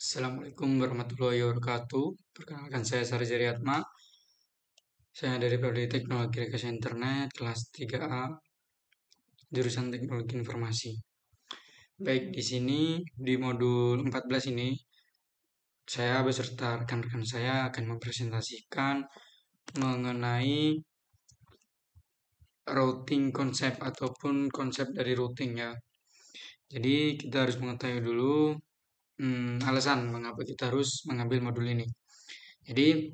Assalamualaikum warahmatullahi wabarakatuh. Perkenalkan saya Sari Jariatma. Saya dari Prodi Teknologi Rekayasa Internet kelas 3A jurusan Teknologi Informasi. Baik, di sini di modul 14 ini saya beserta rekan-rekan saya akan mempresentasikan mengenai routing konsep ataupun konsep dari routing ya. Jadi kita harus mengetahui dulu alasan mengapa kita harus mengambil modul ini. Jadi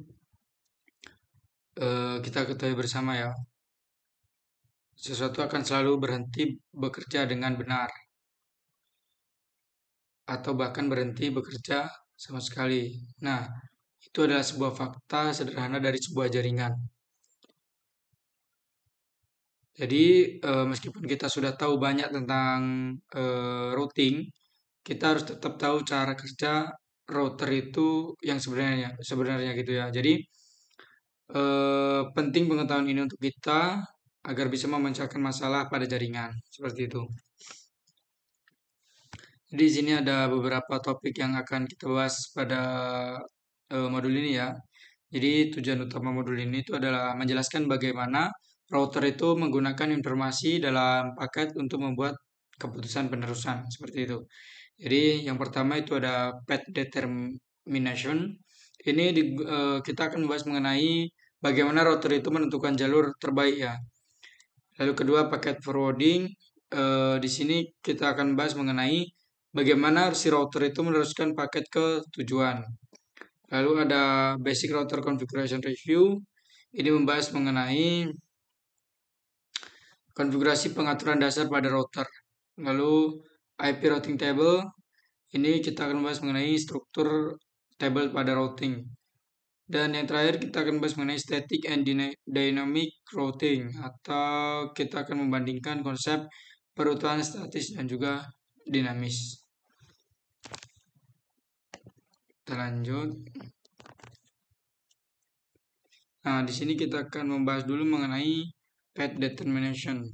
kita ketahui bersama ya, sesuatu akan selalu berhenti bekerja dengan benar, atau bahkan berhenti bekerja sama sekali. Nah, itu adalah sebuah fakta sederhana dari sebuah jaringan. Jadi, meskipun kita sudah tahu banyak tentang routing, kita harus tetap tahu cara kerja router itu yang sebenarnya gitu ya. Jadi, penting pengetahuan ini untuk kita agar bisa memecahkan masalah pada jaringan, seperti itu. Di sini ada beberapa topik yang akan kita bahas pada modul ini ya. Jadi tujuan utama modul ini itu adalah menjelaskan bagaimana router itu menggunakan informasi dalam paket untuk membuat keputusan penerusan seperti itu. Jadi yang pertama itu ada path determination. Ini kita akan membahas mengenai bagaimana router itu menentukan jalur terbaik ya. Lalu kedua packet forwarding. Di sini kita akan bahas mengenai bagaimana si router itu meneruskan paket ke tujuan. Lalu ada basic router configuration review. Ini membahas mengenai konfigurasi pengaturan dasar pada router. Lalu IP routing table. Ini kita akan membahas mengenai struktur table pada routing. Dan yang terakhir kita akan bahas mengenai static and dynamic routing, atau kita akan membandingkan konsep perutuhan statis dan juga dinamis. Kita lanjut. Nah, di sini kita akan membahas dulu mengenai path determination.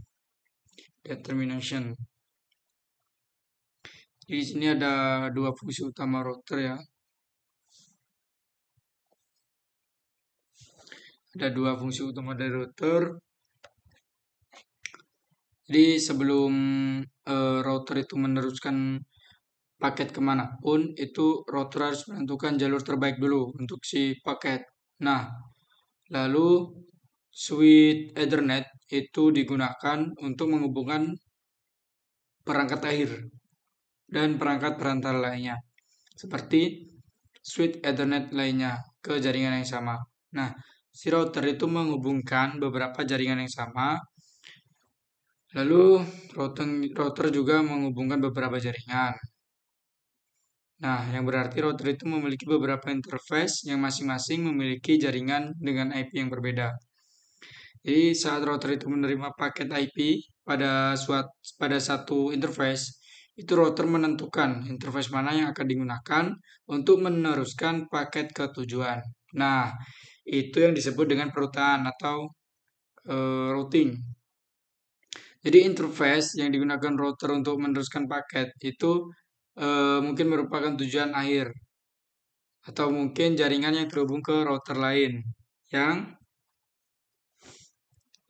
Di sini ada dua fungsi utama router ya. Ada dua fungsi utama dari router. Jadi sebelum router itu meneruskan paket kemanapun, itu router harus menentukan jalur terbaik dulu untuk si paket. Nah, lalu switch Ethernet itu digunakan untuk menghubungkan perangkat akhir dan perangkat perantara lainnya, seperti switch Ethernet lainnya ke jaringan yang sama. Nah, si router itu menghubungkan beberapa jaringan yang sama. Lalu router juga menghubungkan beberapa jaringan. Nah, yang berarti router itu memiliki beberapa interface yang masing-masing memiliki jaringan dengan IP yang berbeda. Jadi saat router itu menerima paket IP pada satu interface, itu router menentukan interface mana yang akan digunakan untuk meneruskan paket ke tujuan. Nah, itu yang disebut dengan perutaan atau routing. Jadi interface yang digunakan router untuk meneruskan paket itu mungkin merupakan tujuan akhir, atau mungkin jaringan yang terhubung ke router lain yang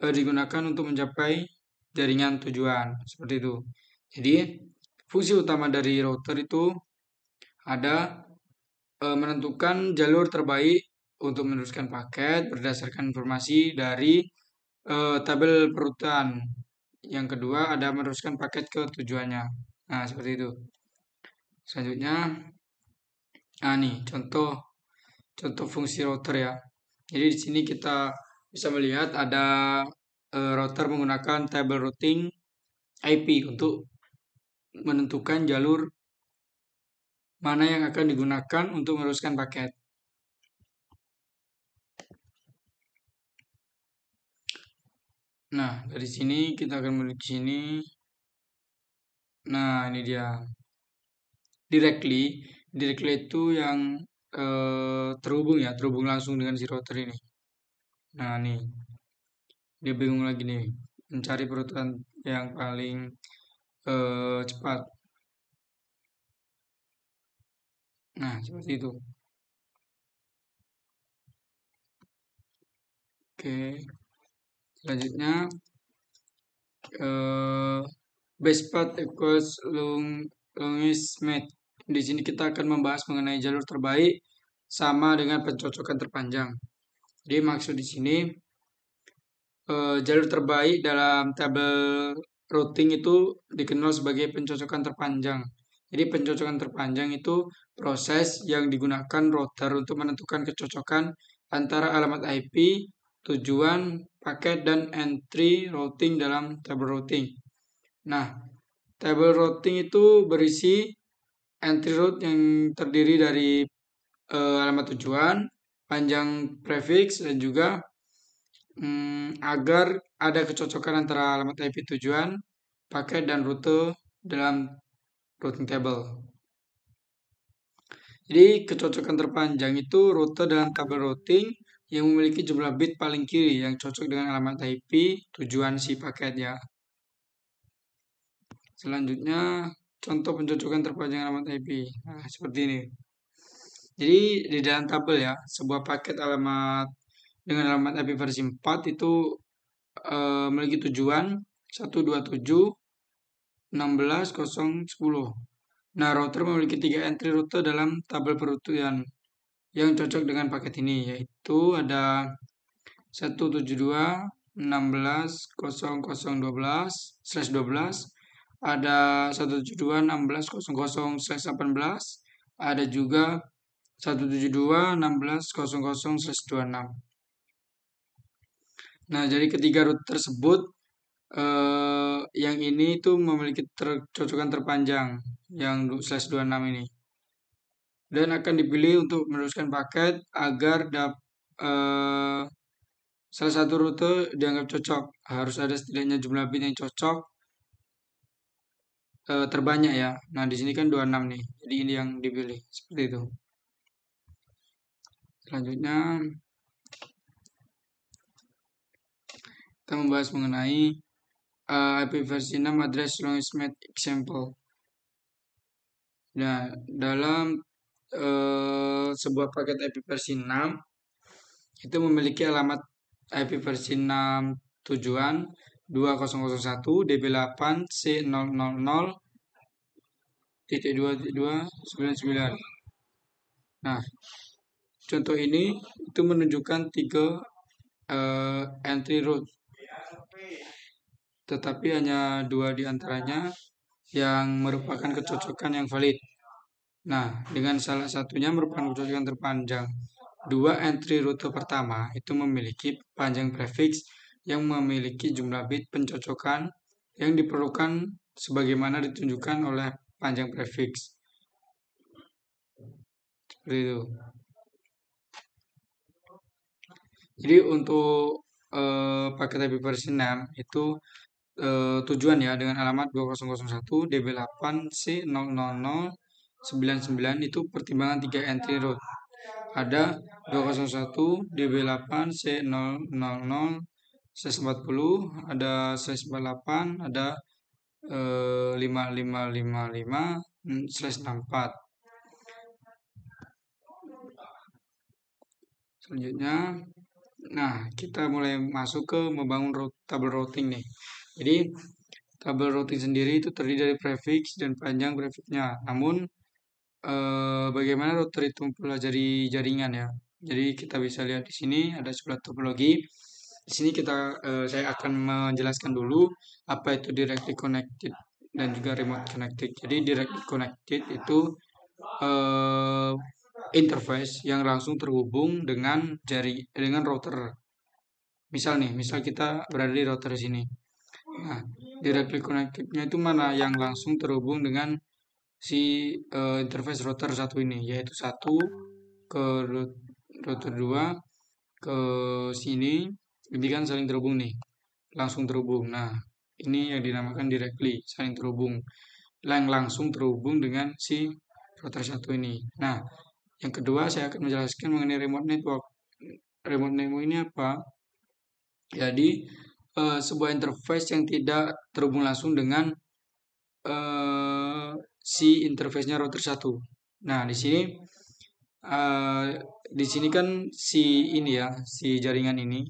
digunakan untuk mencapai jaringan tujuan, seperti itu. Jadi fungsi utama dari router itu ada menentukan jalur terbaik untuk meneruskan paket berdasarkan informasi dari tabel perutan. Yang kedua ada meneruskan paket ke tujuannya. Nah, seperti itu. Selanjutnya, nih contoh fungsi router ya. Jadi di sini kita bisa melihat ada router menggunakan table routing IP untuk menentukan jalur mana yang akan digunakan untuk meneruskan paket. Nah, dari sini kita akan menuju sini. Nah, ini dia. Directly itu yang terhubung langsung dengan si router ini. Nah, nih. Dia bingung lagi nih, mencari perututan yang paling cepat. Nah, seperti itu. Oke, selanjutnya eh, best path equals longest math. Di sini kita akan membahas mengenai jalur terbaik sama dengan pencocokan terpanjang. Jadi maksud di sini jalur terbaik dalam tabel routing itu dikenal sebagai pencocokan terpanjang. Jadi pencocokan terpanjang itu proses yang digunakan router untuk menentukan kecocokan antara alamat IP, tujuan, paket, dan entry routing dalam tabel routing. Nah, tabel routing itu berisi entry route yang terdiri dari alamat tujuan, panjang prefix, dan juga agar ada kecocokan antara alamat IP tujuan, paket, dan rute dalam routing table. Jadi kecocokan terpanjang itu rute dalam tabel routing yang memiliki jumlah bit paling kiri yang cocok dengan alamat IP tujuan si paket ya. Selanjutnya contoh pencocokan terpanjang alamat IP. Nah, seperti ini. Jadi di dalam tabel ya, sebuah paket alamat dengan alamat IP versi 4 itu memiliki tujuan 127.16.0.10. Nah, router memiliki 3 entry rute dalam tabel peruntukan yang cocok dengan paket ini, yaitu ada 172.16.00.12/12, ada 172.16.00/18, ada juga 172.16.00/26. Nah, jadi ketiga route tersebut yang ini tuh memiliki cocokan terpanjang yang /26 ini, dan akan dipilih untuk meneruskan paket agar salah satu rute dianggap cocok. Harus ada setidaknya jumlah bit yang cocok terbanyak ya. Nah, di sini kan 26 nih. Jadi ini yang dipilih. Seperti itu. Selanjutnya kita membahas mengenai IP versi 6 address longest math example. Nah, dalam sebuah paket IP versi 6 itu memiliki alamat IP versi 6 tujuan 2001 DB8 C000 titik 2.2.99. Nah, contoh ini itu menunjukkan 3 entry route, tetapi hanya 2 di antaranya yang merupakan kecocokan yang valid. Nah, dengan salah satunya merupakan kecocokan terpanjang. 2 entry rute pertama itu memiliki panjang prefix yang memiliki jumlah bit pencocokan yang diperlukan sebagaimana ditunjukkan oleh panjang prefix. Seperti itu. Jadi untuk paket IP versi 6 itu tujuan ya dengan alamat 2001 DB8 C00099 itu pertimbangan 3 entry route. Ada 201 DB8 C000 140, ada 148, ada 5555/64. Selanjutnya, nah kita mulai masuk ke membangun tabel routing nih. Jadi tabel routing sendiri itu terdiri dari prefix dan panjang prefixnya. Namun bagaimana router itu mempelajari jaringan ya. Jadi kita bisa lihat di sini ada sebuah topologi. Di sini saya akan menjelaskan dulu apa itu directly connected dan juga remote connected. Jadi directly connected itu interface yang langsung terhubung dengan router. Misal kita berada di router sini. Nah, directly connected-nya itu mana yang langsung terhubung dengan si interface router satu ini, yaitu satu ke router 2 ke sini. Ini kan saling terhubung nih, langsung terhubung. Nah, ini yang dinamakan directly, saling terhubung, langsung terhubung dengan si router satu ini. Nah, yang kedua saya akan menjelaskan mengenai remote network. Remote network ini apa? Jadi sebuah interface yang tidak terhubung langsung dengan si interface-nya router 1. Nah, eh, di sini kan si ini ya, si jaringan ini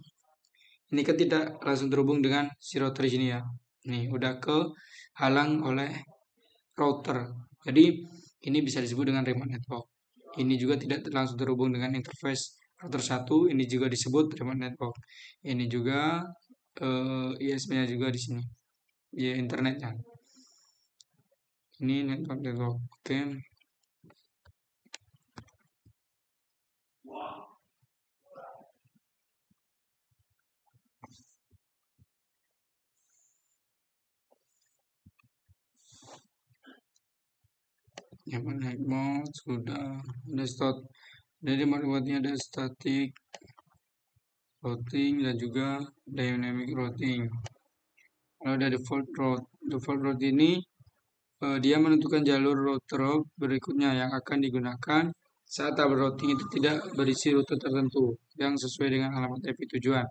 kan tidak langsung terhubung dengan si router di sini ya. Nih, udah ke halang oleh router. Jadi ini bisa disebut dengan remote network. Ini juga tidak langsung terhubung dengan interface router satu. Ini juga disebut remote network. Ini juga ISP-nya juga di sini. Ya, internetnya. Ini network. Oke. Yang naik mode sudah ada start. Jadi mode-modenya ada static routing dan juga dynamic routing. Kalau ada default route ini dia menentukan jalur router hop berikutnya yang akan digunakan saat tabel routing itu tidak berisi rute tertentu yang sesuai dengan alamat IP tujuan.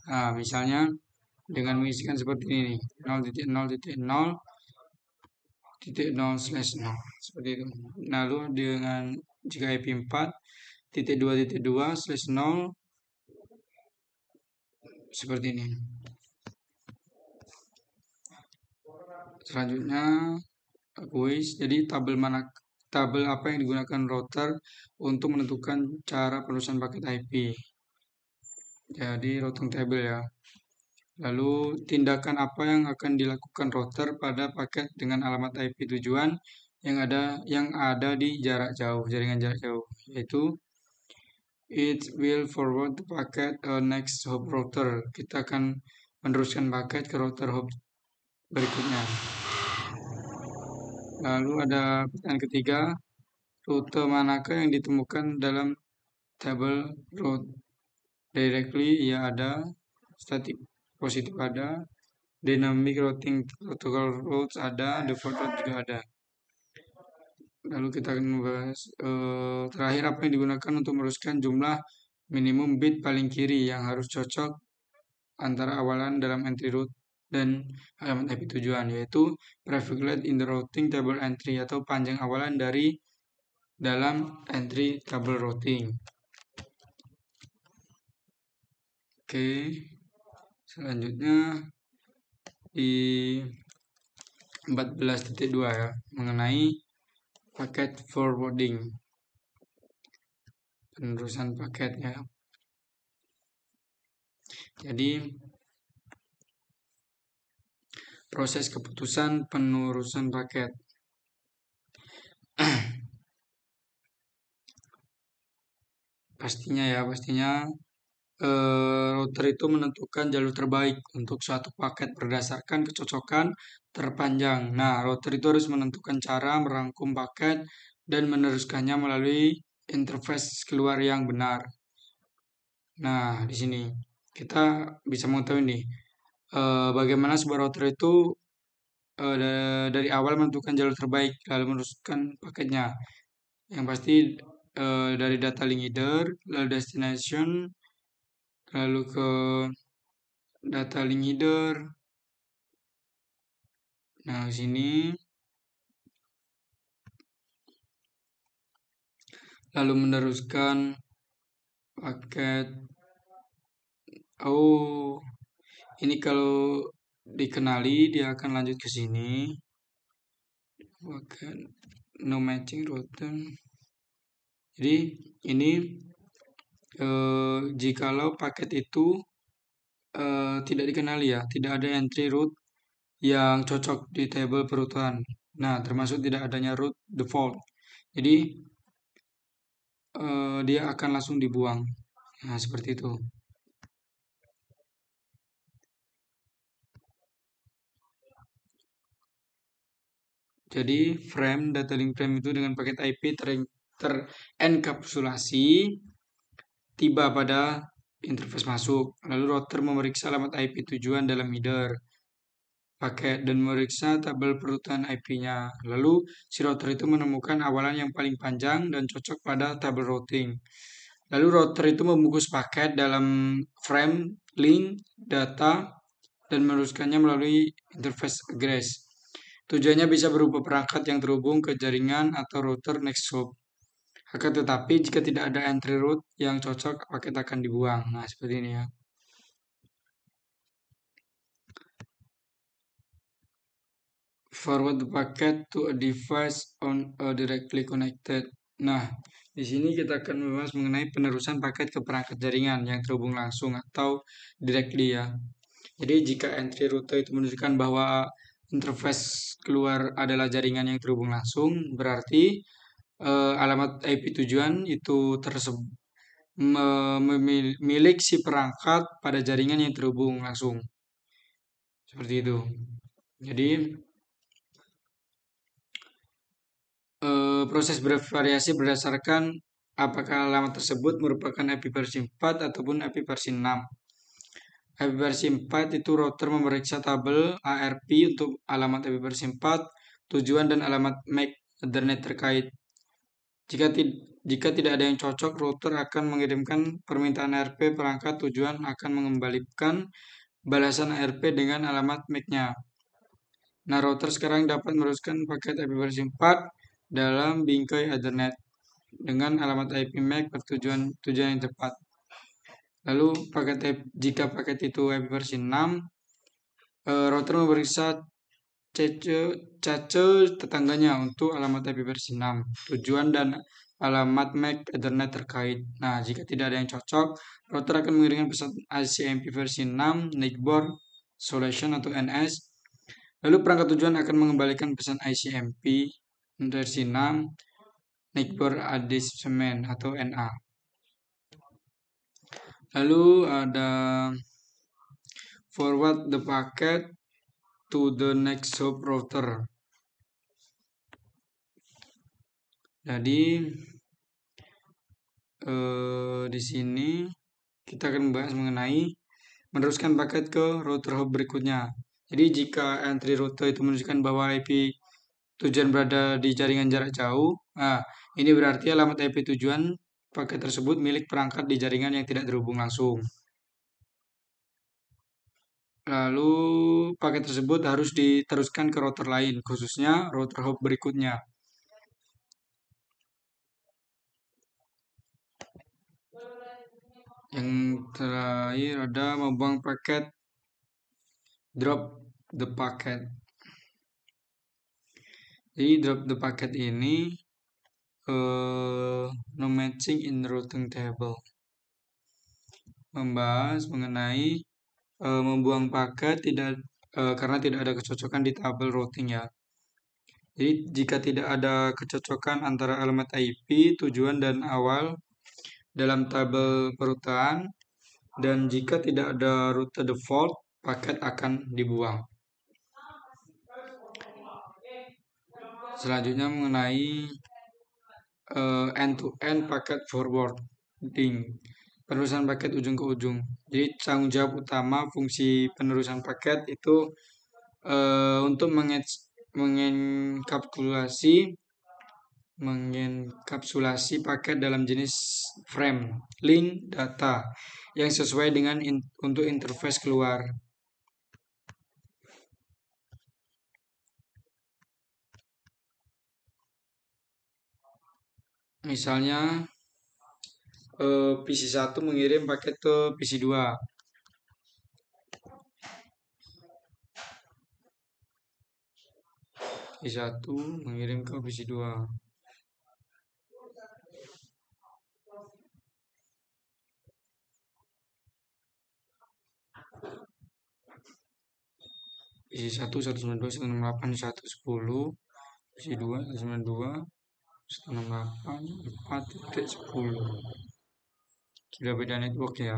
Nah, misalnya dengan mengisikan seperti ini, 0.0.0.0/0 seperti itu. Lalu dengan jika IP 4.2.2/0 seperti ini. Selanjutnya quiz. Jadi tabel apa yang digunakan router untuk menentukan cara penerusan paket IP. Jadi routing table ya. Lalu tindakan apa yang akan dilakukan router pada paket dengan alamat IP tujuan yang ada di jarak jauh, jaringan jarak jauh, yaitu it will forward the packet next hop router. Kita akan meneruskan paket ke router hop berikutnya. Lalu ada pertanyaan ketiga, rute manakah yang ditemukan dalam tabel route directly? Ya ada, static positif ada, dynamic routing protocol routes ada, default route juga ada. Lalu kita akan membahas terakhir apa yang digunakan untuk meneruskan jumlah minimum bit paling kiri yang harus cocok antara awalan dalam entry route dan alamat IP tujuan, yaitu prefix in the routing table entry atau panjang awalan dari dalam entry table routing. Oke, selanjutnya di 14.2 ya, mengenai paket forwarding, penerusan paket ya. Jadi proses keputusan penerusan paket. pastinya router itu menentukan jalur terbaik untuk suatu paket berdasarkan kecocokan terpanjang. Nah, router itu harus menentukan cara merangkum paket dan meneruskannya melalui interface keluar yang benar. Nah, di sini kita bisa mengetahui nih bagaimana sebuah router itu dari awal menentukan jalur terbaik lalu meneruskan paketnya. Yang pasti dari data link header, lalu destination, lalu ke data link header. Nah, sini lalu meneruskan paket. Oh, ini kalau dikenali dia akan lanjut ke sini. Paket no matching router. Jadi ini jikalau paket itu tidak dikenali ya, tidak ada entry route yang cocok di table perutuan. Nah, termasuk tidak adanya route default. Jadi dia akan langsung dibuang. Nah, seperti itu. Jadi data link frame itu dengan paket IP terenkapsulasi tiba pada interface masuk. Lalu router memeriksa alamat IP tujuan dalam header paket dan memeriksa tabel perututan IP-nya. Lalu si router itu menemukan awalan yang paling panjang dan cocok pada tabel routing. Lalu router itu membungkus paket dalam frame, link, data, dan meneruskannya melalui interface address. Tujuannya bisa berupa perangkat yang terhubung ke jaringan atau router next hop. Akan tetapi jika tidak ada entry route yang cocok, paket akan dibuang. Nah, seperti ini ya. Forward the packet to a device on a directly connected. Nah, di sini kita akan membahas mengenai penerusan paket ke perangkat jaringan yang terhubung langsung atau directly ya. Jadi jika entry route itu menunjukkan bahwa interface keluar adalah jaringan yang terhubung langsung, berarti alamat IP tujuan itu milik si perangkat pada jaringan yang terhubung langsung. Seperti itu. Jadi proses bervariasi berdasarkan apakah alamat tersebut merupakan IP versi 4 ataupun IP versi 6. IP versi 4 itu router memeriksa tabel ARP untuk alamat IP versi 4, tujuan dan alamat MAC Ethernet terkait. Jika tidak ada yang cocok, router akan mengirimkan permintaan ARP, perangkat tujuan akan mengembalikan balasan ARP dengan alamat MAC-nya. Nah, router sekarang dapat meneruskan paket IP versi 4 dalam bingkai Ethernet dengan alamat IP MAC tujuan yang tepat. Lalu jika paket itu IP versi 6, router memeriksa cache tetangganya untuk alamat IP versi 6, tujuan dan alamat MAC Ethernet terkait. Nah, jika tidak ada yang cocok, router akan mengirimkan pesan ICMP versi 6, NICBOR Solution atau NS. Lalu perangkat tujuan akan mengembalikan pesan ICMP versi 6, NICBOR Adjustment atau NA. Lalu ada forward the packet to the next hop router. Jadi di sini kita akan membahas mengenai meneruskan paket ke router hop berikutnya. Jadi jika entry router itu menunjukkan bahwa IP tujuan berada di jaringan jarak jauh, nah ini berarti alamat IP tujuan paket tersebut milik perangkat di jaringan yang tidak terhubung langsung. Lalu paket tersebut harus diteruskan ke router lain, khususnya router hop berikutnya. Yang terakhir ada membuang paket, drop the packet. Jadi drop the packet ini no matching in routing table. Membahas mengenai membuang paket karena tidak ada kecocokan di tabel routing ya. Jadi jika tidak ada kecocokan antara alamat IP, tujuan dan awal dalam tabel perutan, dan jika tidak ada rute default, paket akan dibuang. Selanjutnya mengenai end-to-end paket forwarding, penerusan paket ujung ke ujung. Jadi tanggung jawab utama fungsi penerusan paket itu untuk mengenkapsulasi paket dalam jenis frame, link, data yang sesuai dengan untuk interface keluar. Misalnya PC1 mengirim paket ke PC2. PC1 mengirim ke PC2. PC1 192 168 110, PC2 192 168 4.10. Gila beda network ya.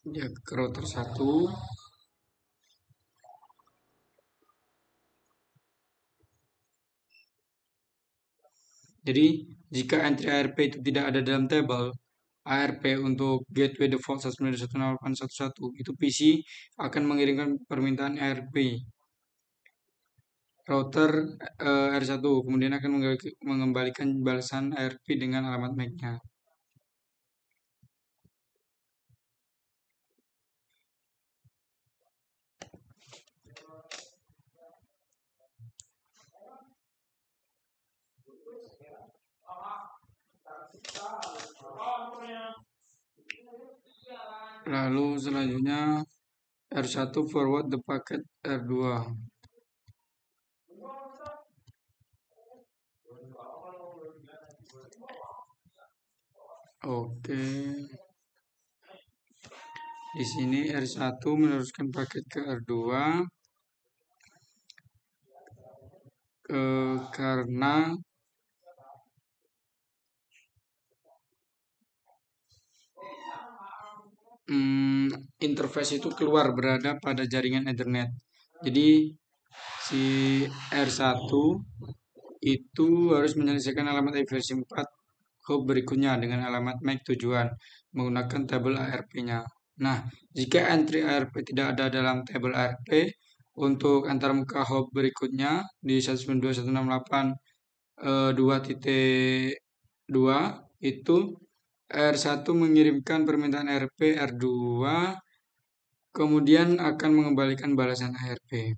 Dia ke router 1. Jadi jika entry ARP itu tidak ada dalam tabel ARP untuk gateway default 192.168.111, itu PC akan mengirimkan permintaan ARP router R1, kemudian akan mengembalikan balasan ARP dengan alamat MAC-nya. Lalu selanjutnya R1 forward the packet R2. Oke. Di sini R1 meneruskan paket ke R2 karena interface itu keluar berada pada jaringan Ethernet. Jadi si R1 itu harus menyelesaikan alamat IP versi 4 hop berikutnya dengan alamat MAC tujuan menggunakan tabel ARP-nya. Nah, jika entry ARP tidak ada dalam tabel ARP untuk antarmuka hop berikutnya di 192.168.2.2 itu R1 mengirimkan permintaan ARP R2 kemudian akan mengembalikan balasan ARP.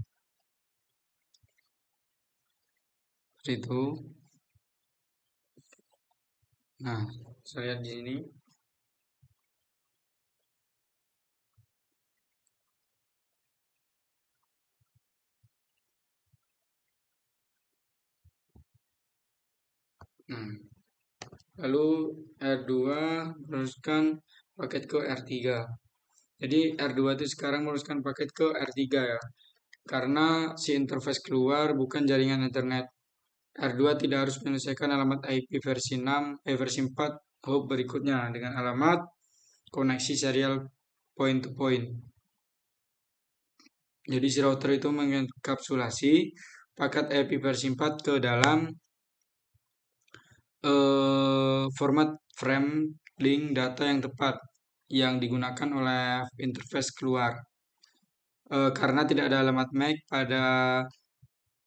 Seperti itu. Nah, saya lihat di sini. Lalu R2 meneruskan paket ke R3. Jadi R2 itu sekarang meneruskan paket ke R3 ya. Karena si interface keluar bukan jaringan Ethernet. R2 tidak harus menyelesaikan alamat IP versi 6, versi 4 hop berikutnya dengan alamat koneksi serial point to point. Jadi si router itu mengekapsulasi paket IP versi 4 ke dalam format frame link data yang tepat yang digunakan oleh interface keluar. Karena tidak ada alamat MAC pada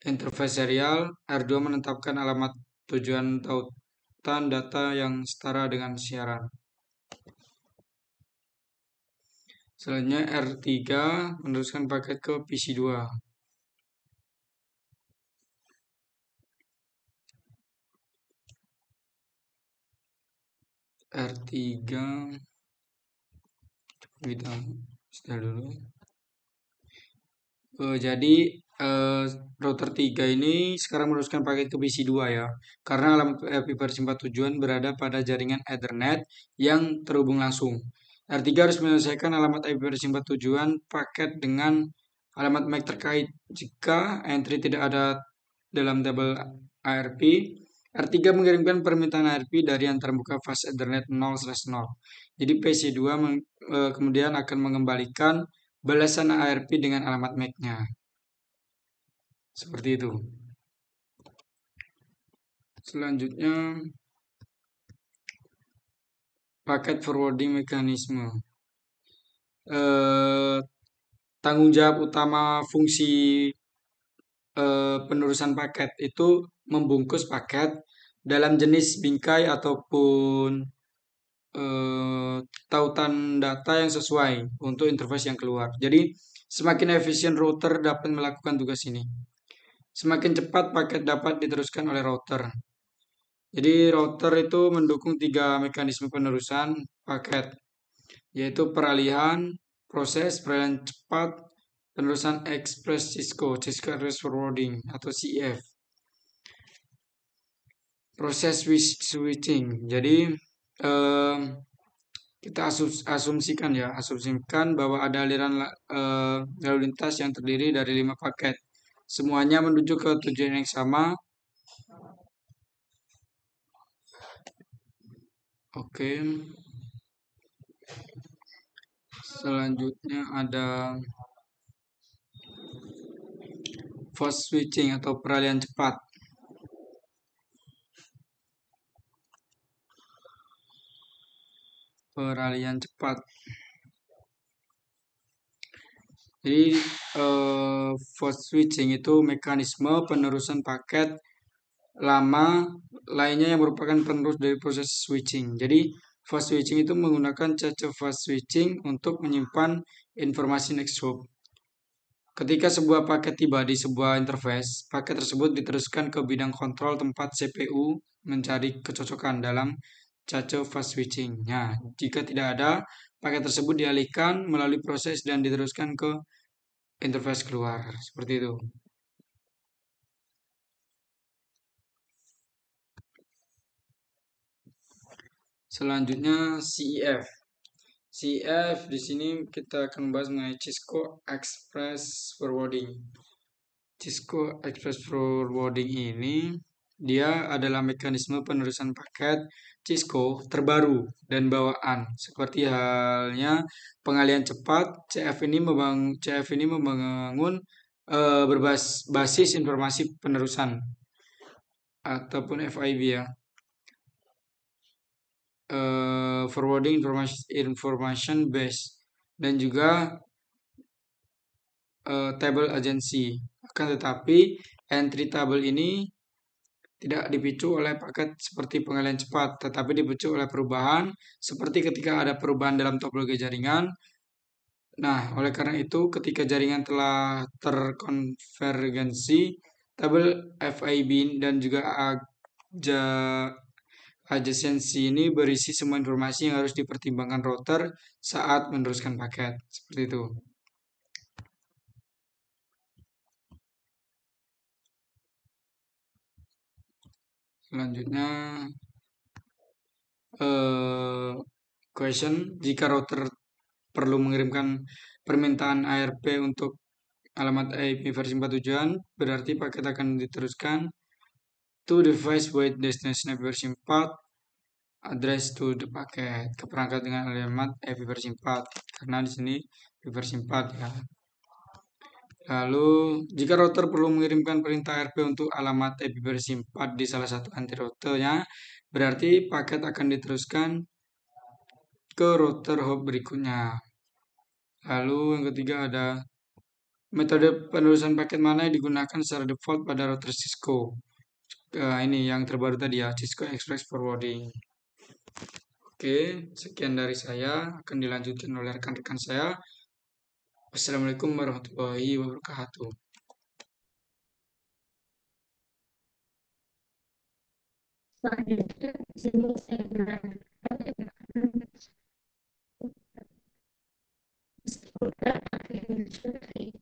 interface serial, R2 menetapkan alamat tujuan tautan data yang setara dengan siaran. Selanjutnya R3 meneruskan paket ke PC2. R3 kita setel dulu. Jadi router 3 ini sekarang meneruskan paket ke PC2 ya. Karena alamat IP versi 4 tujuan berada pada jaringan Ethernet yang terhubung langsung. R3 harus menyelesaikan alamat IP versi 4 tujuan paket dengan alamat MAC terkait. Jika entry tidak ada dalam tabel ARP, R3 mengirimkan permintaan ARP dari antarmuka fast Ethernet 0/0. Jadi PC2 kemudian akan mengembalikan balasan ARP dengan alamat MAC-nya. Seperti itu. Selanjutnya, paket forwarding mekanisme. Tanggung jawab utama fungsi penerusan paket itu membungkus paket dalam jenis bingkai ataupun tautan data yang sesuai untuk interface yang keluar. Jadi, semakin efisien router dapat melakukan tugas ini. Semakin cepat paket dapat diteruskan oleh router. Jadi, router itu mendukung 3 mekanisme penerusan paket, yaitu peralihan cepat, penerusan Express Cisco Express Forwarding atau CEF. Proses switching. Jadi, kita asumsikan bahwa ada aliran lalu lintas yang terdiri dari 5 paket. Semuanya menuju ke tujuan yang sama. Oke. Selanjutnya ada fast switching atau peralihan cepat. Peralihan cepat. Jadi fast switching itu mekanisme penerusan paket lama lainnya yang merupakan penerus dari proses switching. Jadi fast switching itu menggunakan cara fast switching untuk menyimpan informasi next hop. Ketika sebuah paket tiba di sebuah interface, paket tersebut diteruskan ke bidang kontrol tempat CPU mencari kecocokan dalam cache fast switching. Nah, jika tidak ada, paket tersebut dialihkan melalui proses dan diteruskan ke interface keluar. Seperti itu. Selanjutnya CEF. CEF di sini kita akan membahas mengenai Cisco Express Forwarding. Cisco Express Forwarding ini dia adalah mekanisme penerusan paket Cisco terbaru dan bawaan. Seperti halnya pengalihan cepat, CF ini membangun berbasis informasi penerusan ataupun FIB ya. Forwarding information base dan juga table agency. Akan tetapi entry table ini tidak dipicu oleh paket seperti pengalihan cepat, tetapi dipicu oleh perubahan seperti ketika ada perubahan dalam topologi jaringan. Nah, oleh karena itu ketika jaringan telah terkonvergensi, tabel FIB dan juga adjacency ini berisi semua informasi yang harus dipertimbangkan router saat meneruskan paket. Seperti itu. Selanjutnya, question, jika router perlu mengirimkan permintaan ARP untuk alamat IP versi 4 tujuan, berarti paket akan diteruskan to device with destination IP versi 4, address to the packet, ke perangkat dengan alamat IP versi 4, karena di sini IP versi 4 ya. Lalu, jika router perlu mengirimkan perintah ARP untuk alamat IP versi 4 di salah satu anti-routernya, berarti paket akan diteruskan ke router hop berikutnya. Lalu yang ketiga ada metode penerusan paket mana yang digunakan secara default pada router Cisco. Ini yang terbaru tadi ya, Cisco Express Forwarding. Oke, sekian dari saya. Akan dilanjutkan oleh rekan-rekan saya. Wassalamualaikum warahmatullahi wabarakatuh. Selanjutnya, di sini saya menerangkan seputar administrasi.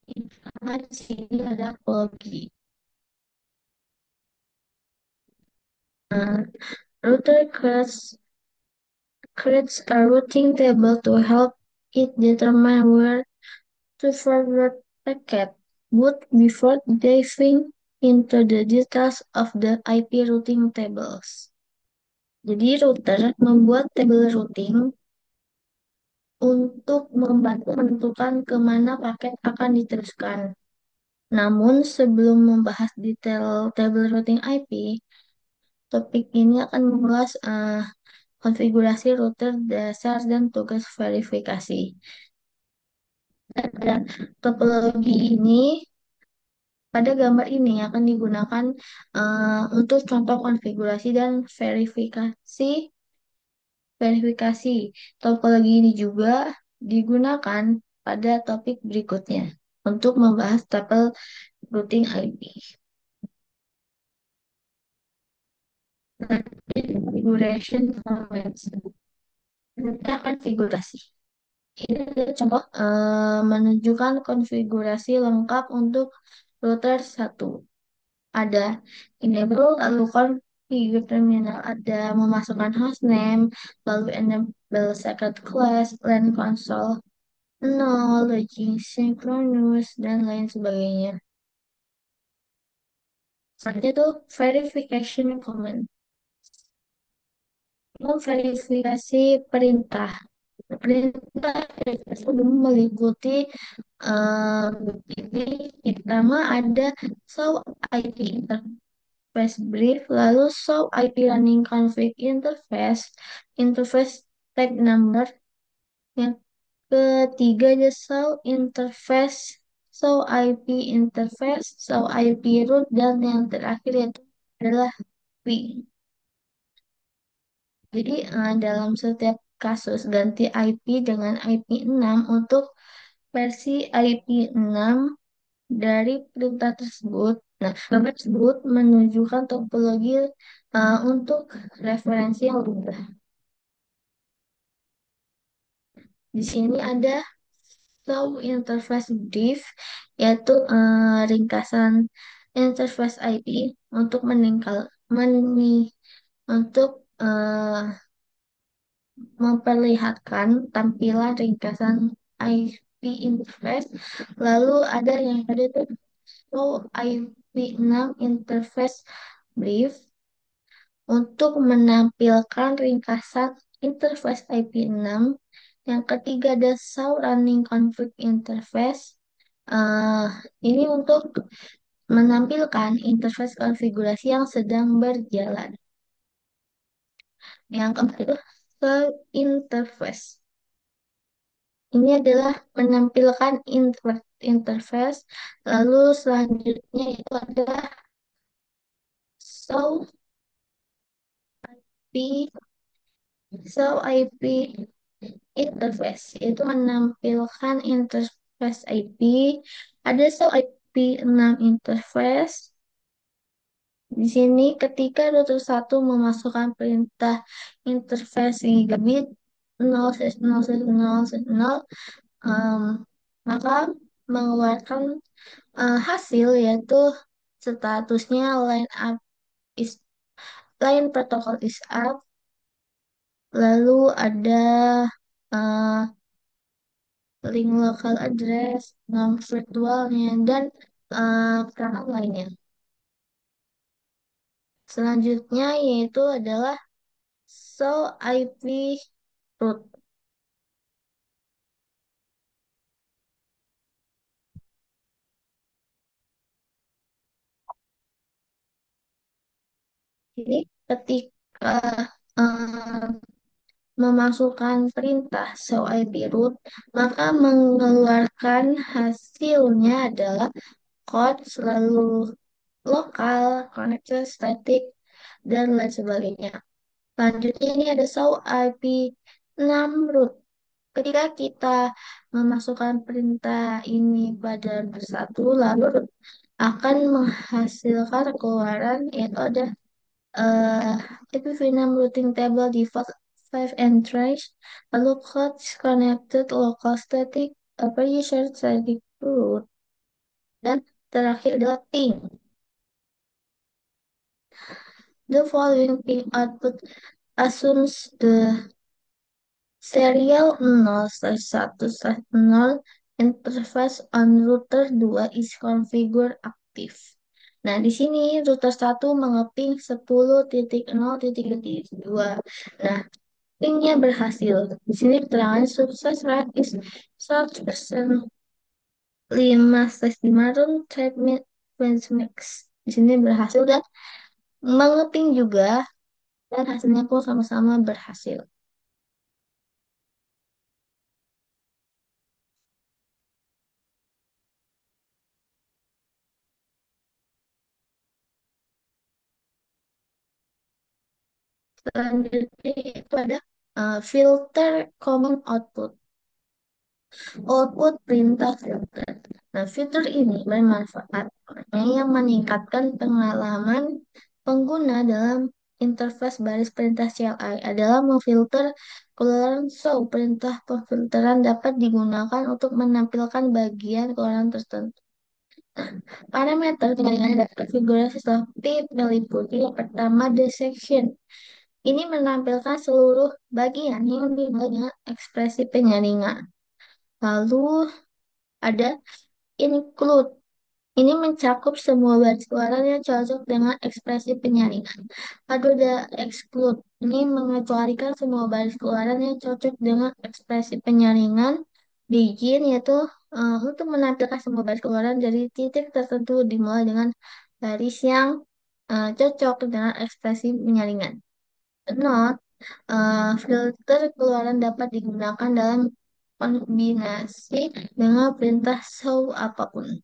Informasi ini ada topologi. Router creates a routing table to help it determine where to forward packet, but before diving into the details of the IP routing tables. Jadi router membuat tabel routing untuk membantu menentukan kemana paket akan diteruskan. Namun sebelum membahas detail table routing IP, topik ini akan membahas konfigurasi router dasar dan tugas verifikasi. Pada topologi ini, pada gambar ini akan digunakan untuk contoh konfigurasi dan verifikasi. Topologi ini juga digunakan pada topik berikutnya untuk membahas tabel routing IP. Configuration comments. Kita konfigurasi. Ini adalah contoh menunjukkan konfigurasi lengkap untuk router 1. Ada enable, lalu configure terminal, ada memasukkan hostname, lalu enable secret class, LAN console, nol, login synchronous, dan lain sebagainya. Selanjutnya itu verification command. Memverifikasi perintah. Perintah sebelum meliputi ini pertama ada show IP interface brief, lalu show IP running config interface, interface tag number. Yang ketiga ada show interface, show IP interface, show IP root, dan yang terakhir yaitu adalah ping. Jadi dalam setiap kasus ganti IP dengan IP 6 untuk versi IP 6 dari perintah tersebut. Nah, gambar tersebut menunjukkan topologi untuk referensi yang mudah. Di sini ada show interface div, yaitu ringkasan interface IP untuk untuk eh, memperlihatkan tampilan ringkasan IP interface. Lalu ada yang tadi itu show IP6 interface brief untuk menampilkan ringkasan interface IP6. Yang ketiga ada show running config interface. Eh, ini untuk menampilkan interface konfigurasi yang sedang berjalan. Yang keempat itu show interface. Ini adalah menampilkan interface. Lalu selanjutnya itu adalah show IP, show IP interface, itu menampilkan interface IP. Ada show IP6 interface. Di sini ketika router 1 memasukkan perintah interface gigabit 0/0/0/0, em, maka mengeluarkan hasil, yaitu statusnya is line protocol is up. Lalu ada eh, link local address, nom virtualnya, dan perangkat lainnya. Selanjutnya yaitu adalah show IP root. Jadi ketika eh, memasukkan perintah show IP root, maka mengeluarkan hasilnya adalah code selalu lokal, connector static, dan lain sebagainya. Selanjutnya ini ada show IP6 root. Ketika kita memasukkan perintah ini pada bersatu, lalu akan menghasilkan keluaran, yaitu ada uh, IPv6 routing table default 5 entries, lalu codes connected local static, shared static root, dan terakhir adalah ping. The following ping output assumes the serial 0/1/0 interface on router 2 is configured active. Nah, di sini router 1 mengeping 10.0.2. Nah, pingnya berhasil. Di sini keterangan sukses rate is 100%, 5/5 run trade benchmark. Di sini berhasil dan mengeping juga, dan hasilnya pun sama-sama berhasil. Selanjutnya itu ada filter common output. Output perintah filter. Nah, fitur ini bermanfaat karena yang meningkatkan pengalaman pengguna dalam interface baris perintah CLI adalah memfilter keluaran show. Perintah pemfilteran dapat digunakan untuk menampilkan bagian keluaran tertentu. Parameter jaringan dan konfigurasi setelah pip meliputi yang pertama the section. Ini menampilkan seluruh bagian yang dimulai dengan ekspresi penyaringan. Lalu ada include. Ini mencakup semua baris keluaran yang cocok dengan ekspresi penyaringan. Lalu ada exclude. Ini mengecualikan semua baris keluaran yang cocok dengan ekspresi penyaringan. Begin yaitu untuk menampilkan semua baris keluaran dari titik tertentu dimulai dengan baris yang cocok dengan ekspresi penyaringan. Not, filter keluaran dapat digunakan dalam kombinasi dengan perintah show apapun.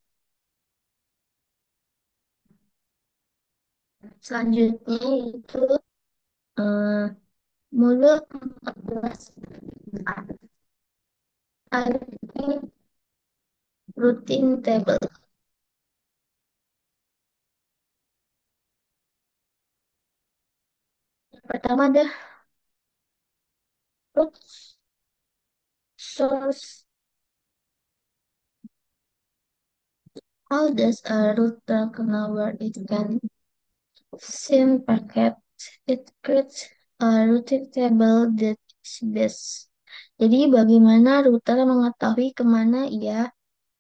Selanjutnya itu eh, modul 14 IP routing table. pertama ada root source. How does a router know where it can send packet? It creates a routing table that is best. Jadi bagaimana router mengetahui kemana ia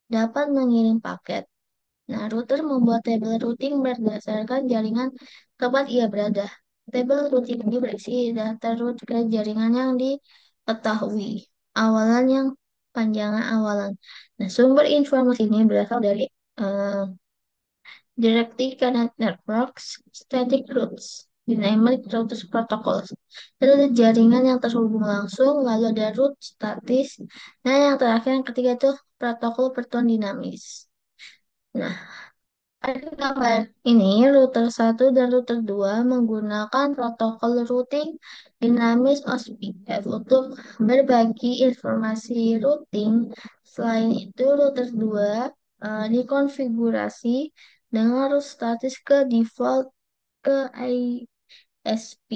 dapat mengirim paket? Nah, router membuat tabel routing berdasarkan jaringan tempat ia berada. Tabel routing ini berisi data route ke jaringan yang diketahui. Awalan yang panjangan awalan. Nah, sumber informasi ini berasal dari eh, Directly Connect Networks, Static Routes, Dynamic Routing Protocols. Ada jaringan yang terhubung langsung, lalu ada route statis, nah yang terakhir yang ketiga itu protokol pertemuan dinamis. Nah, pada gambar ini, router satu dan router 2 menggunakan protokol routing dinamis OSPF untuk berbagi informasi routing. Selain itu, router 2 dikonfigurasi dengan route statis ke default ke ISP.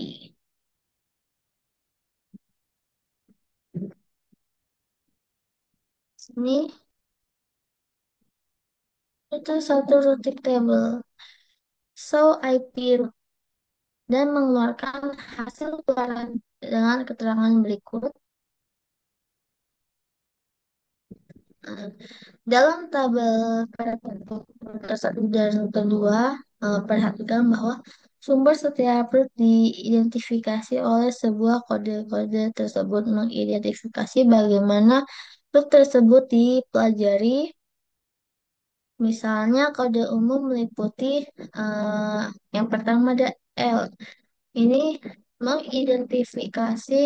Ini router satu routing table. So IP dan mengeluarkan hasil keluaran dengan keterangan berikut. Dalam tabel pada bentuk satu dan kedua, perhatikan bahwa sumber setiap root diidentifikasi oleh sebuah kode-kode tersebut mengidentifikasi bagaimana root tersebut dipelajari. Misalnya kode umum meliputi eh, yang pertama ada L. Ini mengidentifikasi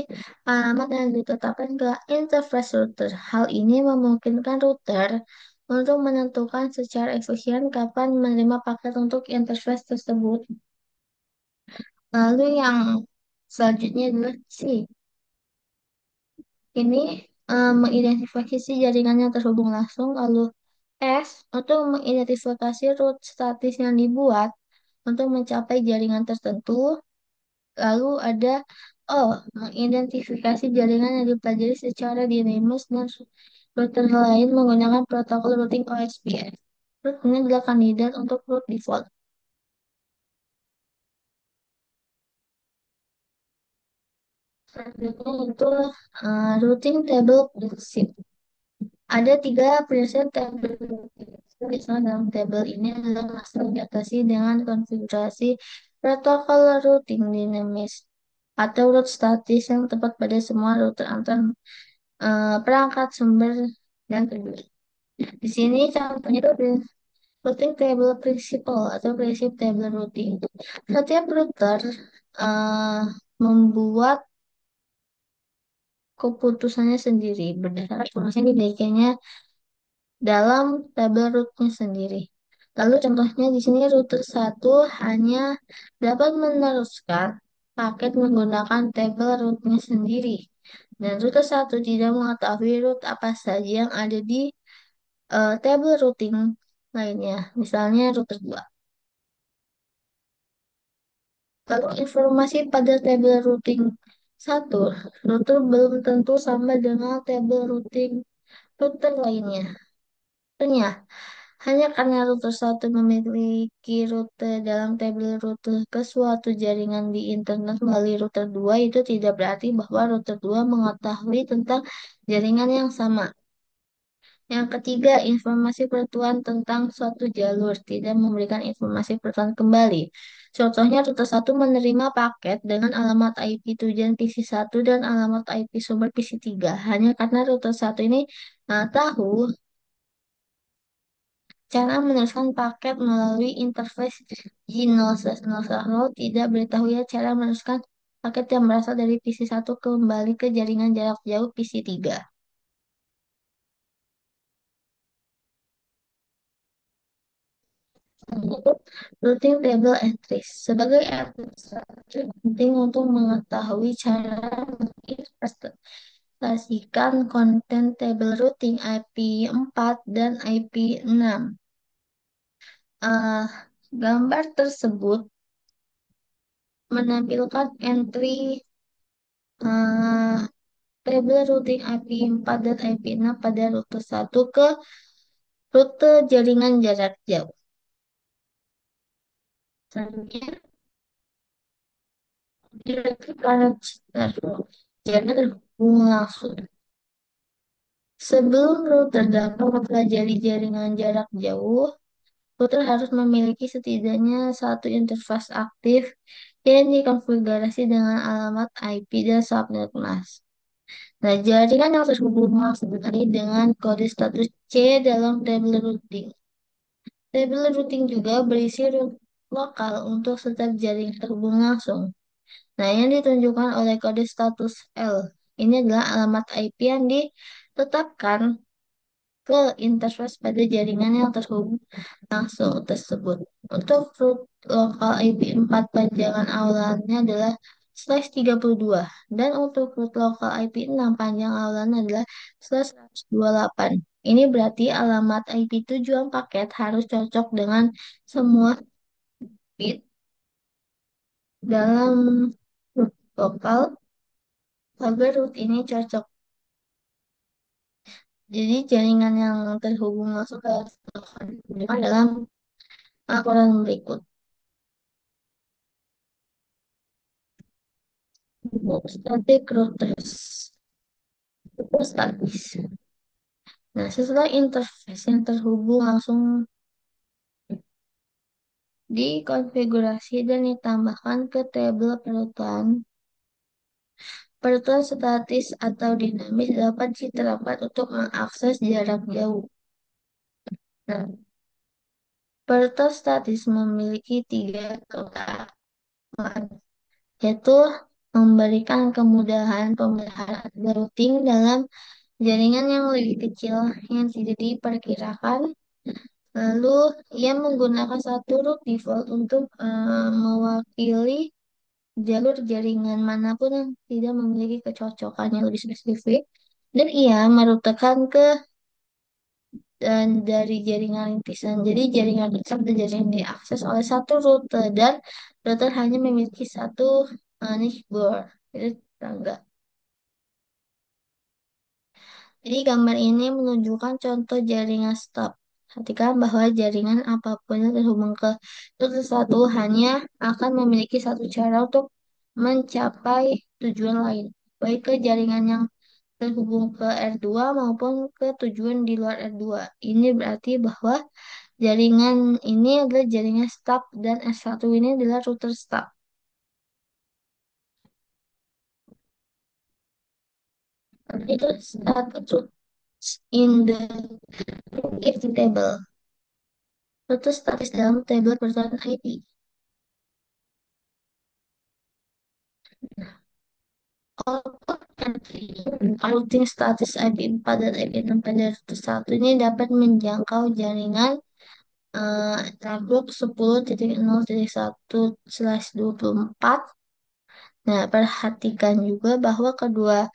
alamat yang ditetapkan ke interface router. Hal ini memungkinkan router untuk menentukan secara efisien kapan menerima paket untuk interface tersebut. Lalu yang selanjutnya adalah C. Ini mengidentifikasi jaringan yang terhubung langsung. Lalu S untuk mengidentifikasi route statis yang dibuat untuk mencapai jaringan tertentu. Lalu ada mengidentifikasi jaringan yang dipelajari secara dinamis dan router lain menggunakan protokol routing OSPF. Root ini adalah kandidat untuk root default. Selanjutnya itu routing table prinsip. Ada tiga prinsip table routing. Misalnya dalam tabel ini adalah masalah diatasi dengan konfigurasi protokol routing dinamis atau root statis yang tepat pada semua router antar perangkat sumber dan kedua. Di sini contohnya itu routing table principle atau prinsip table routing. Setiap router eh, membuat keputusannya sendiri berdasarkan informasi yang dimilikinya dalam tabel rootnya sendiri. Lalu contohnya di sini router satu hanya dapat meneruskan paket menggunakan tabel rootnya sendiri. Dan router satu tidak mengetahui root apa saja yang ada di tabel routing lainnya, misalnya router 2. Lalu informasi pada tabel routing satu, router belum tentu sama dengan tabel routing router lainnya. Contohnya, hanya karena router satu memiliki rute dalam tabel rute ke suatu jaringan di internet melalui router 2 itu tidak berarti bahwa router 2 mengetahui tentang jaringan yang sama. Yang ketiga, informasi pertuan tentang suatu jalur tidak memberikan informasi pertuan kembali. Contohnya, router satu menerima paket dengan alamat IP tujuan PC1 dan alamat IP sumber PC3. Hanya karena router satu ini tahu cara meneruskan paket melalui interface G0/0 tidak beritahu ya cara meneruskan paket yang berasal dari PC1 kembali ke jaringan jarak jauh PC3. Untuk routing table entries. Sebagai administrator, penting untuk mengetahui cara menginvestasikan konten table routing IP4 dan IP6. Eh, gambar tersebut menampilkan entry eh, tabel routing IP4 dan IP6 pada rute satu ke rute jaringan jarak jauh. Selanjutnya, Directory Connect Network. Jadi terhubung langsung. Sebelum router dapat mempelajari jaringan jarak jauh, router harus memiliki setidaknya satu interface aktif yang dikonfigurasi dengan alamat IP dan subnet mask. Nah, jaringan yang terhubung langsung tadi dengan kode status C dalam tabel routing. Tabel routing juga berisi root lokal untuk setiap jaringan terhubung langsung. Nah, yang ditunjukkan oleh kode status L. Ini adalah alamat IP yang ditetapkan ke interface pada jaringan yang terhubung langsung tersebut. Untuk root lokal IP4 panjangan awalannya adalah /32 dan untuk root lokal IP6 panjang awalannya adalah /128. Ini berarti alamat IP tujuan paket harus cocok dengan semua bit dalam root lokal agar root ini cocok. Jadi jaringan yang terhubung langsung ke lokal ditunjukkan dalam laporan berikut. Static routers itu statis. Nah, setelah interface yang terhubung langsung dikonfigurasi dan ditambahkan ke tabel perutuan, perutuan statis atau dinamis dapat diterapkan untuk mengakses jarak jauh. Nah, perutuan statis memiliki tiga keutamaan, yaitu memberikan kemudahan pemeliharaan routing dalam jaringan yang lebih kecil yang tidak diperkirakan. Lalu ia menggunakan satu root default untuk mewakili jalur jaringan manapun yang tidak memiliki kecocokan yang lebih spesifik. Dan ia merutekan ke dan dari jaringan rintisan. Jadi jaringan rintisan dan jaringan yang diakses oleh satu rute dan router hanya memiliki satu niche board. Jadi tangga. Jadi gambar ini menunjukkan contoh jaringan stop. Perhatikan bahwa jaringan apapun yang terhubung ke rute satu hanya akan memiliki satu cara untuk mencapai tujuan lain, baik ke jaringan yang terhubung ke R2 maupun ke tujuan di luar R2. Ini berarti bahwa jaringan ini adalah jaringan stop dan S1 ini adalah router stop. Itu status in the active table. Router status dalam tabel perusahaan IP. Output entry routing status IP4 dan IP6 pada router 1 ini dapat menjangkau jaringan network 10.0.1/24. Nah, perhatikan juga bahwa kedua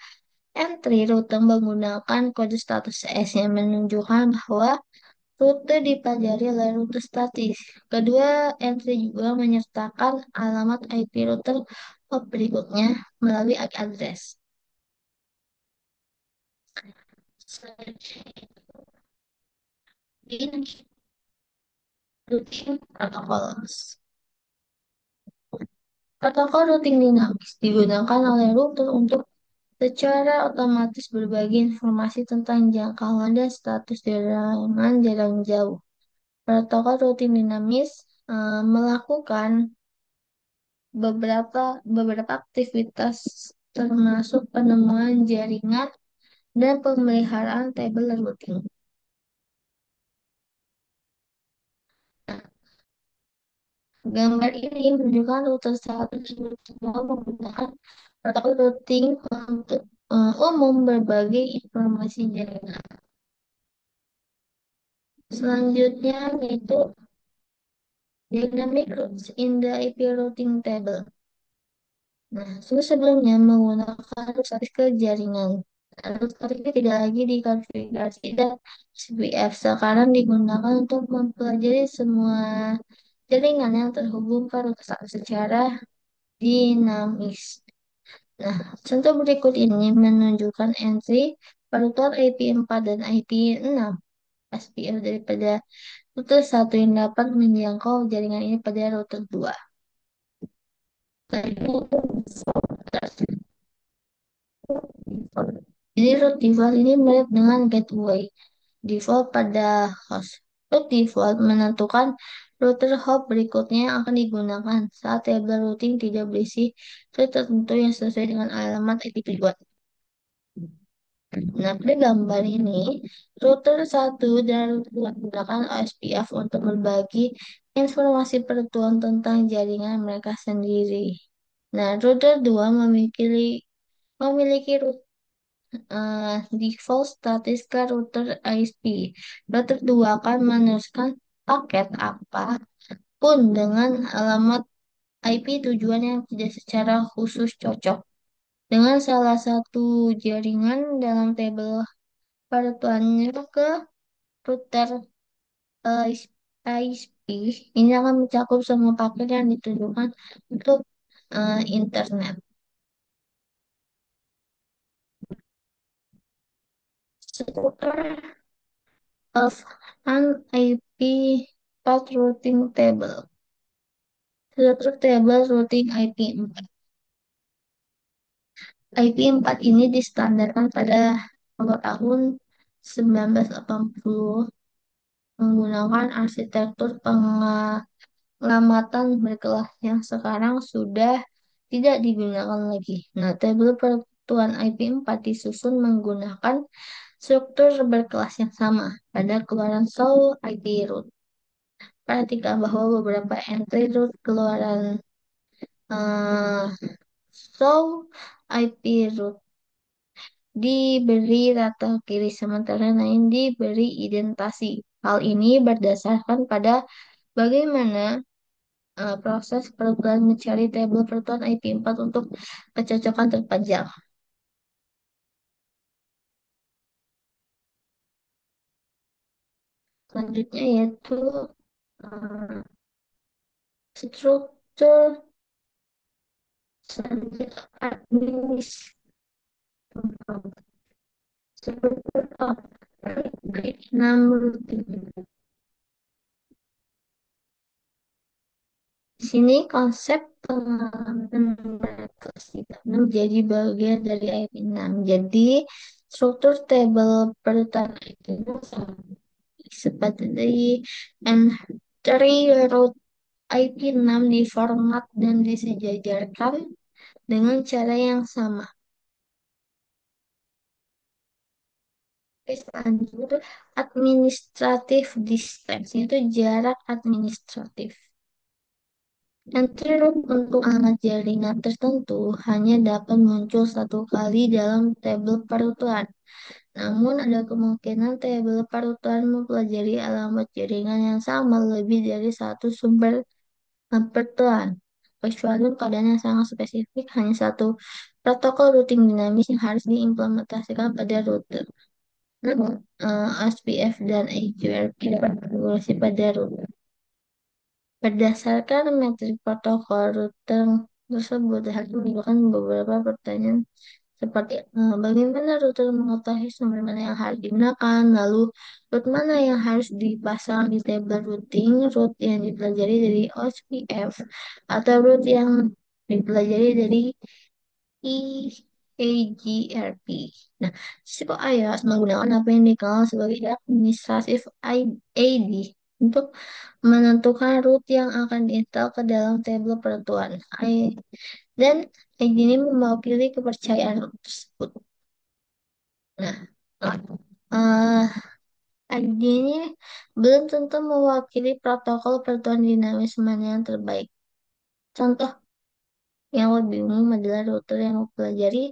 entry rute menggunakan kode status S yang menunjukkan bahwa rute dipelajari oleh rute statis. Kedua entry juga menyertakan alamat IP router berikutnya melalui IP address. Ini routing protocols. Protokol routing dinamis digunakan oleh router untuk secara otomatis berbagi informasi tentang jangkauan dan status jaringan jarak jauh. Protokol routing dinamis melakukan beberapa aktivitas termasuk penemuan jaringan dan pemeliharaan tabel routing. Gambar ini menunjukkan router satu semua menggunakan protokol routing untuk umum berbagai informasi jaringan. Selanjutnya yaitu dynamic routes in the IP routing table. Nah, sebelumnya menggunakan root statis ke jaringan. Nah, root statis ini tidak lagi dikonfigurasi dan CPF. Sekarang digunakan untuk mempelajari semua jaringan yang terhubung ke root statis secara dinamis. Nah, contoh berikut ini menunjukkan entry perutuan IP4 dan IP6 SPF daripada router satu yang dapat menjangkau jaringan ini pada router 2. Jadi root default ini mirip dengan gateway default pada host. Root default menentukan router hop berikutnya yang akan digunakan saat tabel routing tidak berisi root tertentu yang sesuai dengan alamat IP tujuan. Nah, pada gambar ini, router satu dan router 2 menggunakan OSPF untuk berbagi informasi pertuan tentang jaringan mereka sendiri. Nah, router 2 memiliki default status ke router ISP. Router 2 akan meneruskan paket apapun dengan alamat IP tujuan yang tidak secara khusus cocok dengan salah satu jaringan dalam tabel pertuannya ke router ISP. Ini akan mencakup semua paket yang ditujukan untuk internet. Structure of an IP path routing table. Struktur table routing IP4. IP4 ini distandarkan pada awal tahun 1980 menggunakan arsitektur pengamatan berkelas yang sekarang sudah tidak digunakan lagi. Nah, tabel pertuan IP4 disusun menggunakan struktur berkelas yang sama pada keluaran Soul IP root. Perhatikan bahwa beberapa entry root keluaran eh, Soul IP root diberi rata kiri sementara lain diberi identasi. Hal ini berdasarkan pada bagaimana proses perubahan mencari tabel pertuan IP4 untuk kecocokan terpanjang. Selanjutnya yaitu uh, struktur selanjutnya administratif. Struktur of enam routing. Di sini konsep pengalaman mereka tidak menjadi bagian dari IP6. Jadi struktur tabel perutan IP6 seperti entry root IP6 diformat dan disejajarkan dengan cara yang sama. Selanjutnya administratif distance itu jarak administratif. Entry root untuk alamat jaringan tertentu hanya dapat muncul satu kali dalam tabel perutuan. Namun ada kemungkinan tabel perutuan mempelajari alamat jaringan yang sama lebih dari satu sumber perutuan. Kecuali keadaan yang sangat spesifik, hanya satu protokol routing dinamis yang harus diimplementasikan pada router. Namun, SPF dan AQRP dapat berevolusi pada router. Berdasarkan metrik protokol router tersebut, harus menimbulkan beberapa pertanyaan seperti bagaimana router mengetahui sumber mana yang harus digunakan, lalu route mana yang harus dipasang di tabel routing, route yang dipelajari dari OSPF, atau route yang dipelajari dari EAGRP. Nah, risiko iOS menggunakan apa yang dikenal sebagai administratif ID untuk menentukan route yang akan diinstal ke dalam tabel perutuhan. Dan ID ini mewakili kepercayaan route tersebut. Nah, eh, ID ini belum tentu mewakili protokol perutuhan dinamis mana yang terbaik. Contoh yang lebih umum adalah router yang mempelajari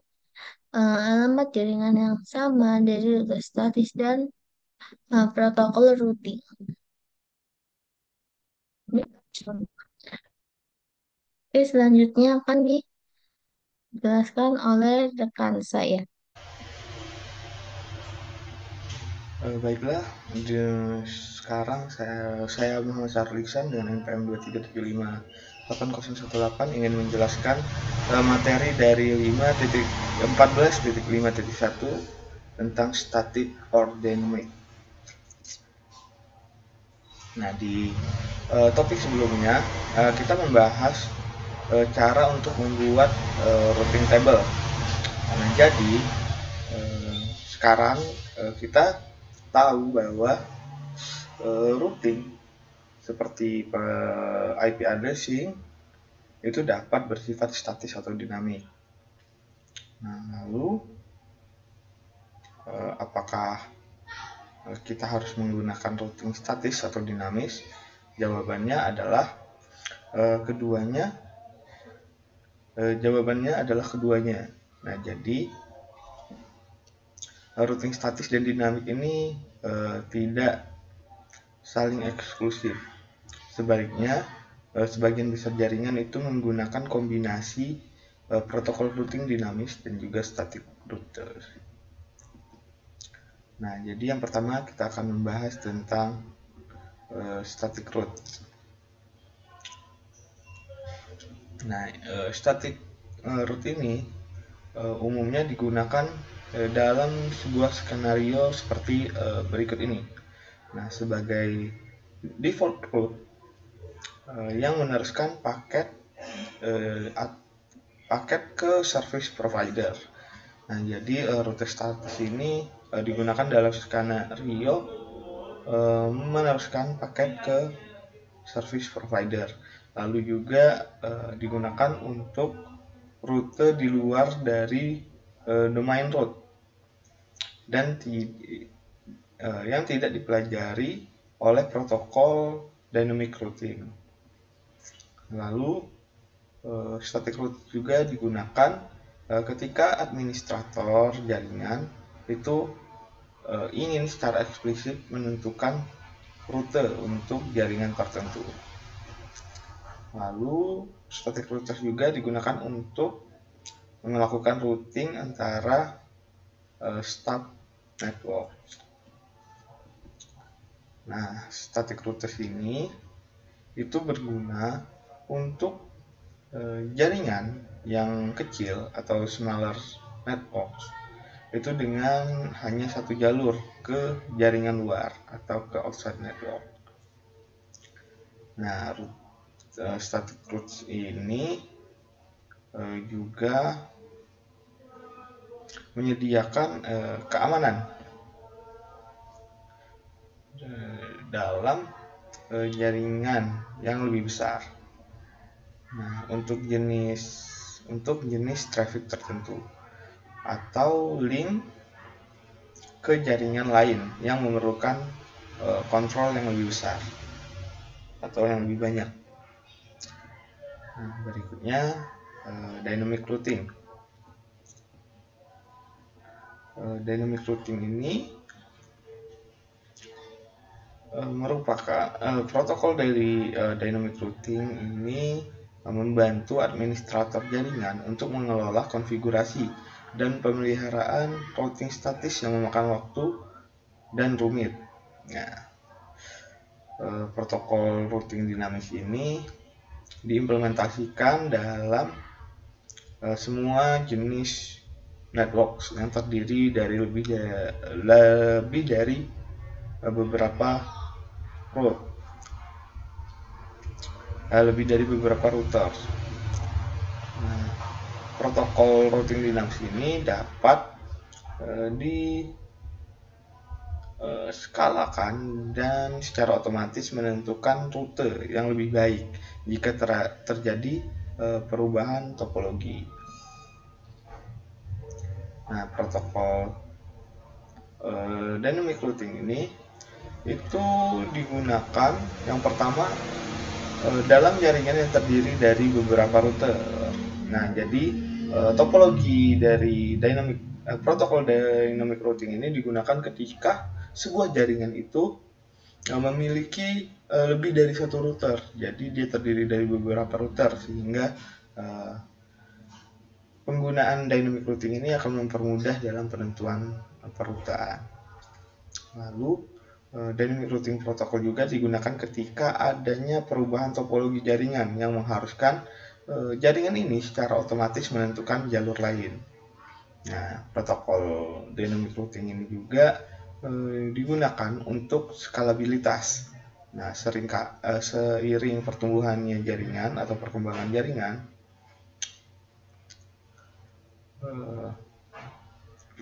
alamat jaringan yang sama dari router statis dan protokol routing. Oke, selanjutnya akan dijelaskan oleh rekan saya. Baiklah, sekarang saya Muhammad Sarlisan dengan NPM 2375 8018 ingin menjelaskan materi dari 5.14.5.1 tentang static or dynamic. Nah, di topik sebelumnya kita membahas cara untuk membuat routing table. Nah, jadi sekarang kita tahu bahwa routing seperti IP addressing itu dapat bersifat statis atau dinamik. Nah, lalu apakah kita harus menggunakan routing statis atau dinamis? Jawabannya adalah keduanya. Nah, jadi routing statis dan dinamik ini tidak saling eksklusif. Sebaliknya, sebagian besar jaringan itu menggunakan kombinasi protokol routing dinamis dan juga static router. Nah, jadi yang pertama kita akan membahas tentang static route. Nah, static route ini umumnya digunakan dalam sebuah skenario seperti berikut ini. Nah, sebagai default route yang meneruskan paket ke service provider. Nah, jadi rute statis ini digunakan dalam skenario meneruskan paket ke service provider. Lalu juga digunakan untuk rute di luar dari domain route dan yang tidak dipelajari oleh protokol dynamic routing. Lalu static route juga digunakan ketika administrator jaringan itu ingin secara eksplisit menentukan rute untuk jaringan tertentu. Lalu static router juga digunakan untuk melakukan routing antara stub network. Nah, static routers ini itu berguna untuk jaringan yang kecil atau smaller networks itu dengan hanya satu jalur ke jaringan luar atau ke outside network. Nah, static routes ini juga menyediakan keamanan dalam jaringan yang lebih besar. Nah, untuk jenis traffic tertentu atau link ke jaringan lain yang memerlukan kontrol yang lebih besar atau yang lebih banyak. Nah, berikutnya dynamic routing. Dynamic routing ini merupakan protokol dari dynamic routing ini membantu administrator jaringan untuk mengelola konfigurasi dan pemeliharaan routing statis yang memakan waktu dan rumit. Nah, protokol routing dinamis ini diimplementasikan dalam semua jenis networks yang terdiri dari lebih dari beberapa route. Lebih dari beberapa router. Nah, protokol routing dinamis ini dapat diskalakan dan secara otomatis menentukan rute yang lebih baik jika terjadi perubahan topologi. Nah, protokol dynamic routing ini itu digunakan yang pertama dalam jaringan yang terdiri dari beberapa router. Nah, jadi topologi dari protokol dynamic routing ini digunakan ketika sebuah jaringan itu memiliki lebih dari satu router. Jadi dia terdiri dari beberapa router sehingga penggunaan dynamic routing ini akan mempermudah dalam penentuan perutaan. Lalu Dynamic Routing Protocol juga digunakan ketika adanya perubahan topologi jaringan yang mengharuskan jaringan ini secara otomatis menentukan jalur lain. Nah, protokol Dynamic Routing ini juga digunakan untuk skalabilitas. Nah, seiring pertumbuhannya jaringan atau perkembangan jaringan,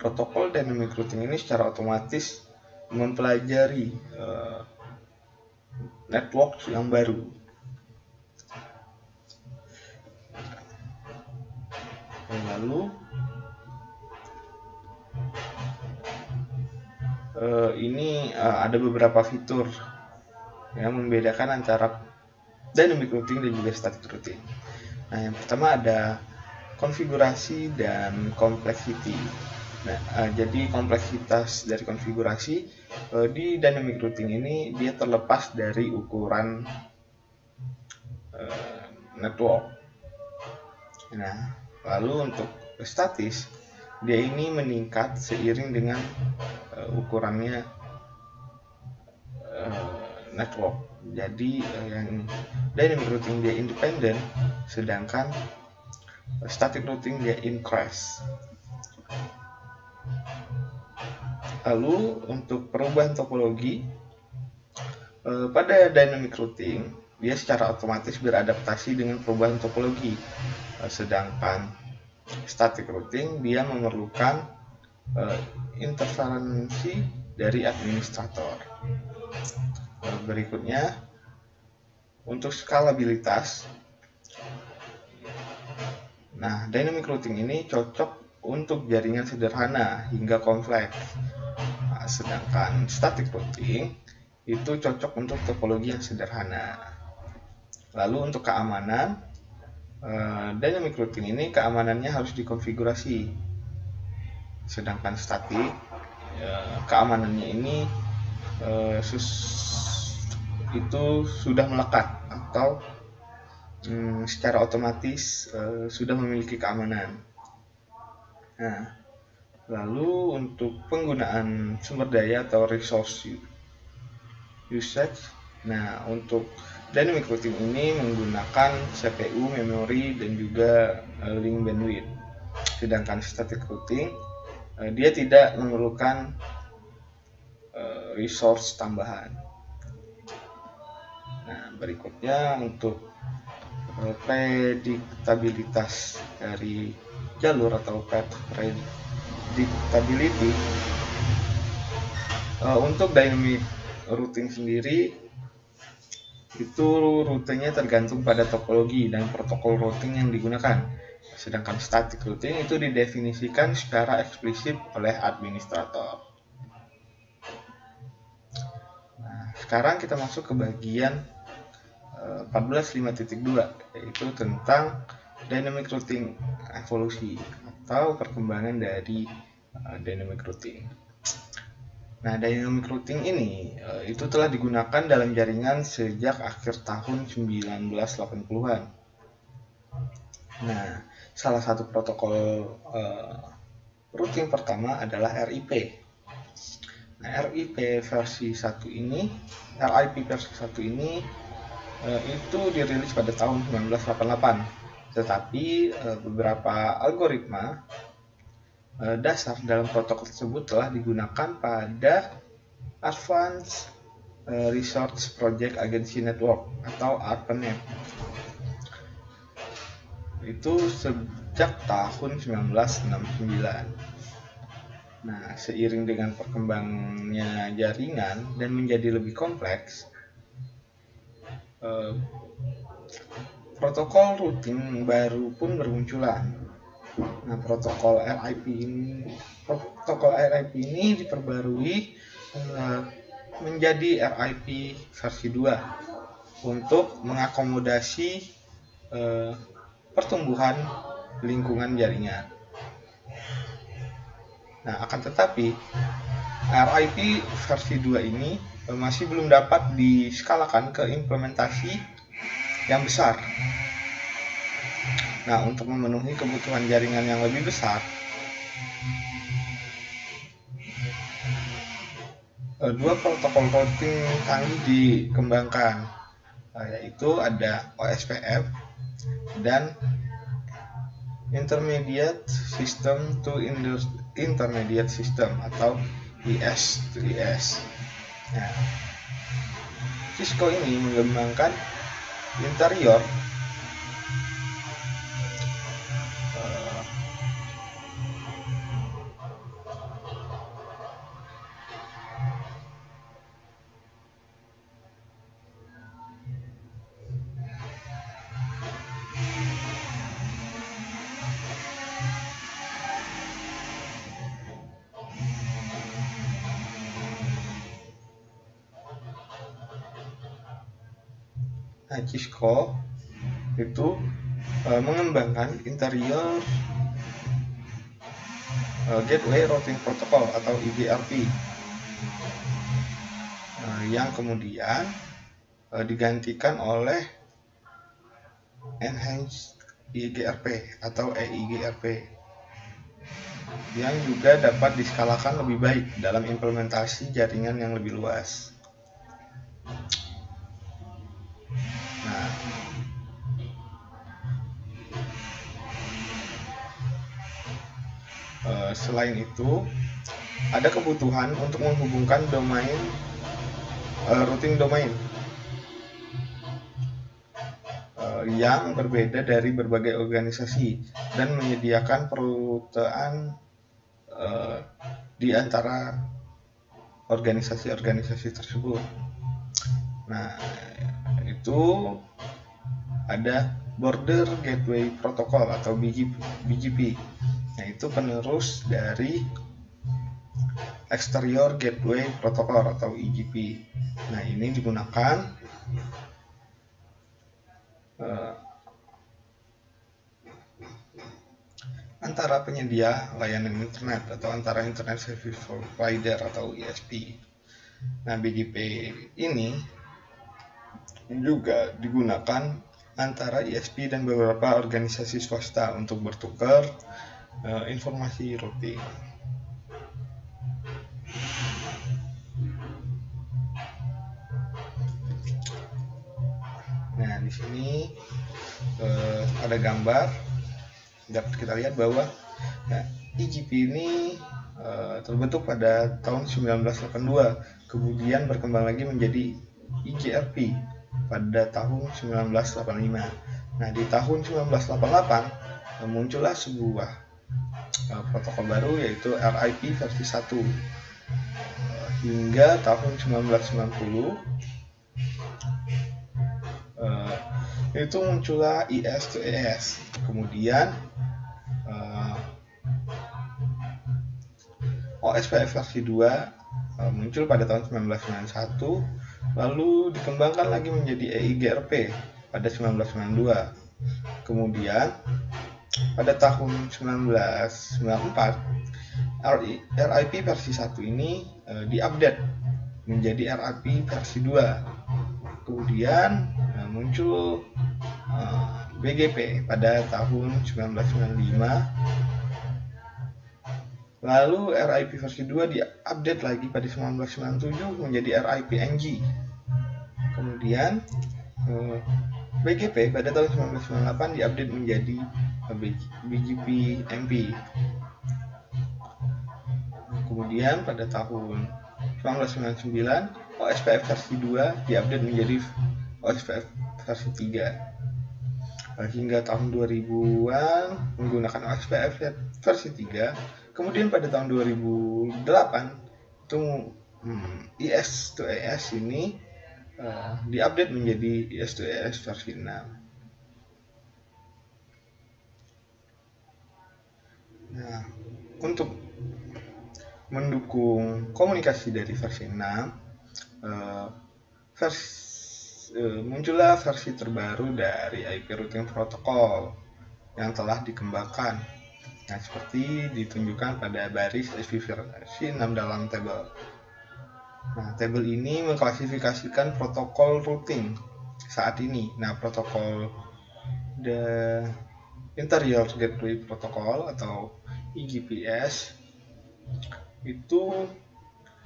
protokol Dynamic Routing ini secara otomatis mempelajari network yang baru. Lalu ini ada beberapa fitur yang membedakan antara Dynamic Routing dan juga Static Routing. Nah, yang pertama ada konfigurasi dan kompleksiti. Nah, jadi kompleksitas dari konfigurasi di Dynamic Routing ini dia terlepas dari ukuran network. Nah, lalu untuk statis, dia ini meningkat seiring dengan ukurannya network. Jadi yang Dynamic Routing dia independen, sedangkan Static Routing dia increase. Lalu untuk perubahan topologi pada Dynamic Routing dia secara otomatis beradaptasi dengan perubahan topologi, sedangkan Static Routing dia memerlukan interferensi dari administrator. Berikutnya untuk skalabilitas. Nah, Dynamic Routing ini cocok untuk jaringan sederhana hingga kompleks. Nah, sedangkan Static Routing itu cocok untuk topologi yang sederhana. Lalu untuk keamanan, Dynamic Routing ini keamanannya harus dikonfigurasi. Sedangkan static, keamanannya ini itu sudah melekat atau secara otomatis sudah memiliki keamanan. Nah, lalu untuk penggunaan sumber daya atau resource usage, nah untuk Dynamic Routing ini menggunakan CPU, memori, dan juga link bandwidth. Sedangkan Static Routing dia tidak memerlukan resource tambahan. Nah, berikutnya untuk prediktabilitas dari jalur atau path predictability. Untuk Dynamic Routing sendiri itu rutenya tergantung pada topologi dan protokol routing yang digunakan. Sedangkan Static Routing itu didefinisikan secara eksplisit oleh administrator. Nah, sekarang kita masuk ke bagian 14.5.2, yaitu tentang Dynamic Routing evolusi atau perkembangan dari Dynamic Routing. Nah, Dynamic Routing ini itu telah digunakan dalam jaringan sejak akhir tahun 1980-an. Nah, salah satu protokol routing pertama adalah RIP. Nah, RIP versi 1 ini itu dirilis pada tahun 1988. Tetapi beberapa algoritma dasar dalam protokol tersebut telah digunakan pada Advanced Research Project Agency Network atau ARPANET. Itu sejak tahun 1969. Nah, seiring dengan perkembangannya jaringan dan menjadi lebih kompleks, protokol routing baru pun bermunculan. Nah, protokol RIP ini diperbarui menjadi RIP versi 2 untuk mengakomodasi pertumbuhan lingkungan jaringan. Nah, akan tetapi RIP versi 2 ini masih belum dapat diskalakan ke implementasi yang besar. Nah, untuk memenuhi kebutuhan jaringan yang lebih besar, dua protokol routing canggih dikembangkan, yaitu ada OSPF dan Intermediate System to Intermediate System atau IS-IS. Nah, Cisco ini mengembangkan interior Cisco itu mengembangkan interior Gateway Routing Protocol atau IGRP yang kemudian digantikan oleh Enhanced IGRP atau EIGRP yang juga dapat diskalakan lebih baik dalam implementasi jaringan yang lebih luas. Nah, selain itu, ada kebutuhan untuk menghubungkan domain routing domain yang berbeda dari berbagai organisasi dan menyediakan perutean di antara organisasi-organisasi tersebut. Nah, itu ada Border Gateway Protocol atau BGP. Nah, itu penerus dari Exterior Gateway Protocol atau EGP. Nah, ini digunakan antara penyedia layanan internet atau antara Internet Service Provider atau ISP. Nah, BGP ini juga digunakan antara ISP dan beberapa organisasi swasta untuk bertukar informasi routing. Nah, di sini ada gambar, dapat kita lihat bahwa IGP ini terbentuk pada tahun 1982, kemudian berkembang lagi menjadi IGRP pada tahun 1985. Nah, di tahun 1988 muncullah sebuah protokol baru yaitu RIP versi 1. Hingga tahun 1990 itu muncullah IS-IS. Kemudian OSPF versi 2 muncul pada tahun 1991, lalu dikembangkan lagi menjadi EIGRP pada 1992. Kemudian pada tahun 1994 RIP versi 1 ini diupdate menjadi RIP versi 2. Kemudian muncul BGP pada tahun 1995. Lalu RIP versi 2 diupdate lagi pada 1997 menjadi RIP NG. Kemudian BGP pada tahun 1998 diupdate menjadi BGP MP. Kemudian pada tahun 1999 OSPF versi 2 diupdate menjadi OSPF versi 3. Hingga tahun 2000-an menggunakan OSPF versi 3. Kemudian pada tahun 2008 itu IS-IS ini diupdate menjadi IS-IS versi 6. Nah, untuk mendukung komunikasi dari versi 6, muncullah versi terbaru dari IP Routing Protocol yang telah dikembangkan. Nah, seperti ditunjukkan pada baris IP versi 6 dalam tabel. Nah, tabel ini mengklasifikasikan protokol routing saat ini. Nah, protokol the Interior Gateway Protocol atau IGPS itu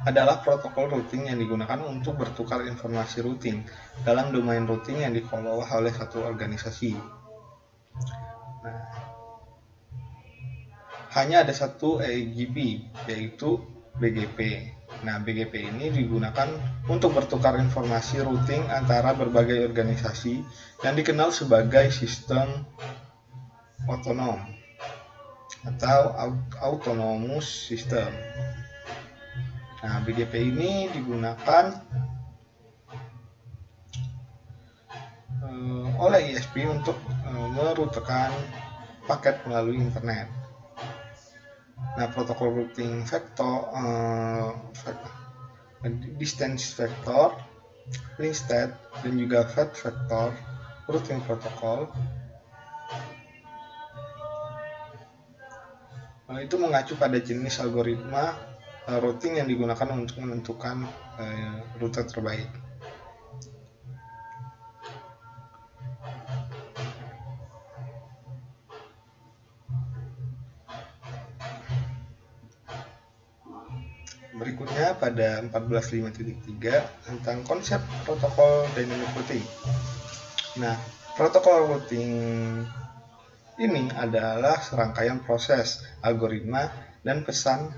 adalah protokol routing yang digunakan untuk bertukar informasi routing dalam domain routing yang dikelola oleh satu organisasi. Nah, hanya ada satu EIGP, yaitu BGP. Nah, BGP ini digunakan untuk bertukar informasi routing antara berbagai organisasi yang dikenal sebagai sistem otonom atau autonomous system. Nah, BGP ini digunakan oleh ISP untuk merutekan paket melalui internet. Nah, protokol routing vector, distance vector, link state, dan juga fat vector routing protokol itu mengacu pada jenis algoritma routing yang digunakan untuk menentukan rute terbaik. Berikutnya pada 14.5.3 tentang konsep protokol dynamic routing. Nah, protokol routing ini adalah serangkaian proses, algoritma, dan pesan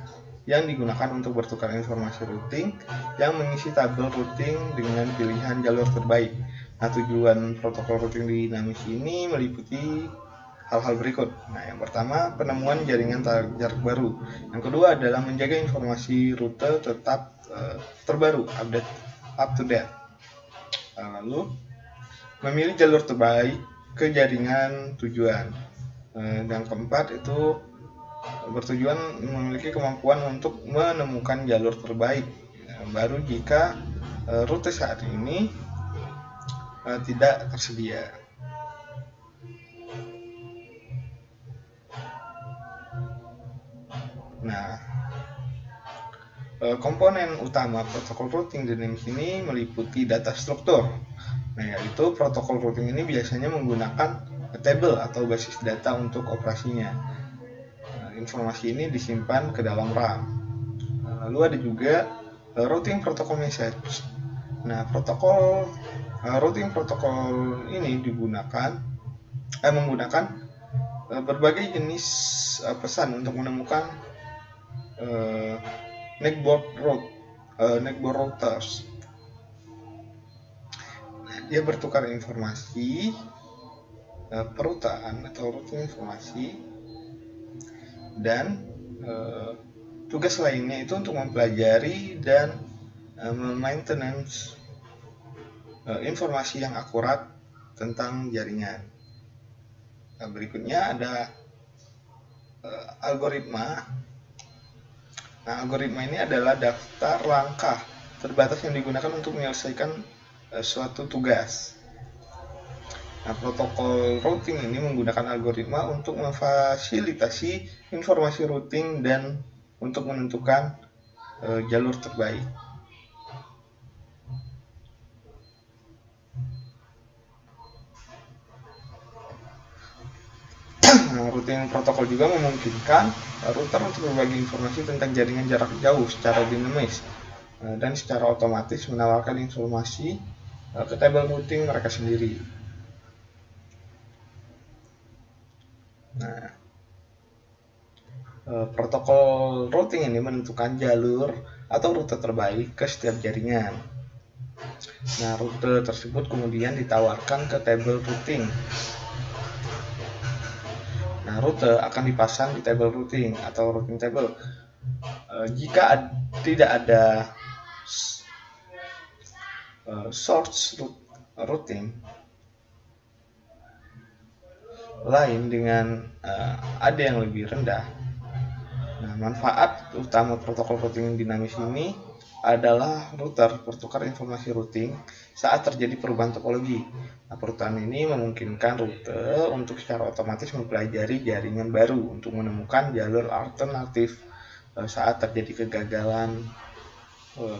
yang digunakan untuk bertukar informasi routing yang mengisi tabel routing dengan pilihan jalur terbaik. Nah, tujuan protokol routing dinamis ini meliputi hal-hal berikut. Nah, yang pertama, penemuan jaringan jarak baru. Yang kedua adalah menjaga informasi rute tetap terbaru, up to date. Lalu, memilih jalur terbaik ke jaringan tujuan. Dan keempat itu bertujuan memiliki kemampuan untuk menemukan jalur terbaik baru jika rute saat ini tidak tersedia. Nah, komponen utama protokol routing dinamis ini meliputi data struktur. Nah, yaitu protokol routing ini biasanya menggunakan table atau basis data untuk operasinya. Informasi ini disimpan ke dalam RAM. Lalu ada juga routing protocol message. Nah, routing protokol ini menggunakan berbagai jenis pesan untuk menemukan network routers. Nah, dia bertukar informasi perutaan atau routing informasi, dan tugas lainnya itu untuk mempelajari dan maintenance informasi yang akurat tentang jaringan. Nah, berikutnya ada algoritma. Nah, algoritma ini adalah daftar langkah terbatas yang digunakan untuk menyelesaikan suatu tugas. Nah, protokol routing ini menggunakan algoritma untuk memfasilitasi informasi routing dan untuk menentukan jalur terbaik. Nah, routing protokol juga memungkinkan router untuk berbagi informasi tentang jaringan jarak jauh secara dinamis dan secara otomatis menawarkan informasi ke tabel routing mereka sendiri. Nah, protokol routing ini menentukan jalur atau rute terbaik ke setiap jaringan. Nah, rute tersebut kemudian ditawarkan ke tabel routing. Nah, rute akan dipasang di tabel routing atau routing table. Jika tidak ada source routing lain dengan ada yang lebih rendah. Nah, manfaat utama protokol routing dinamis ini adalah router bertukar informasi routing saat terjadi perubahan topologi. Nah, perubahan ini memungkinkan rute untuk secara otomatis mempelajari jaringan baru untuk menemukan jalur alternatif saat terjadi kegagalan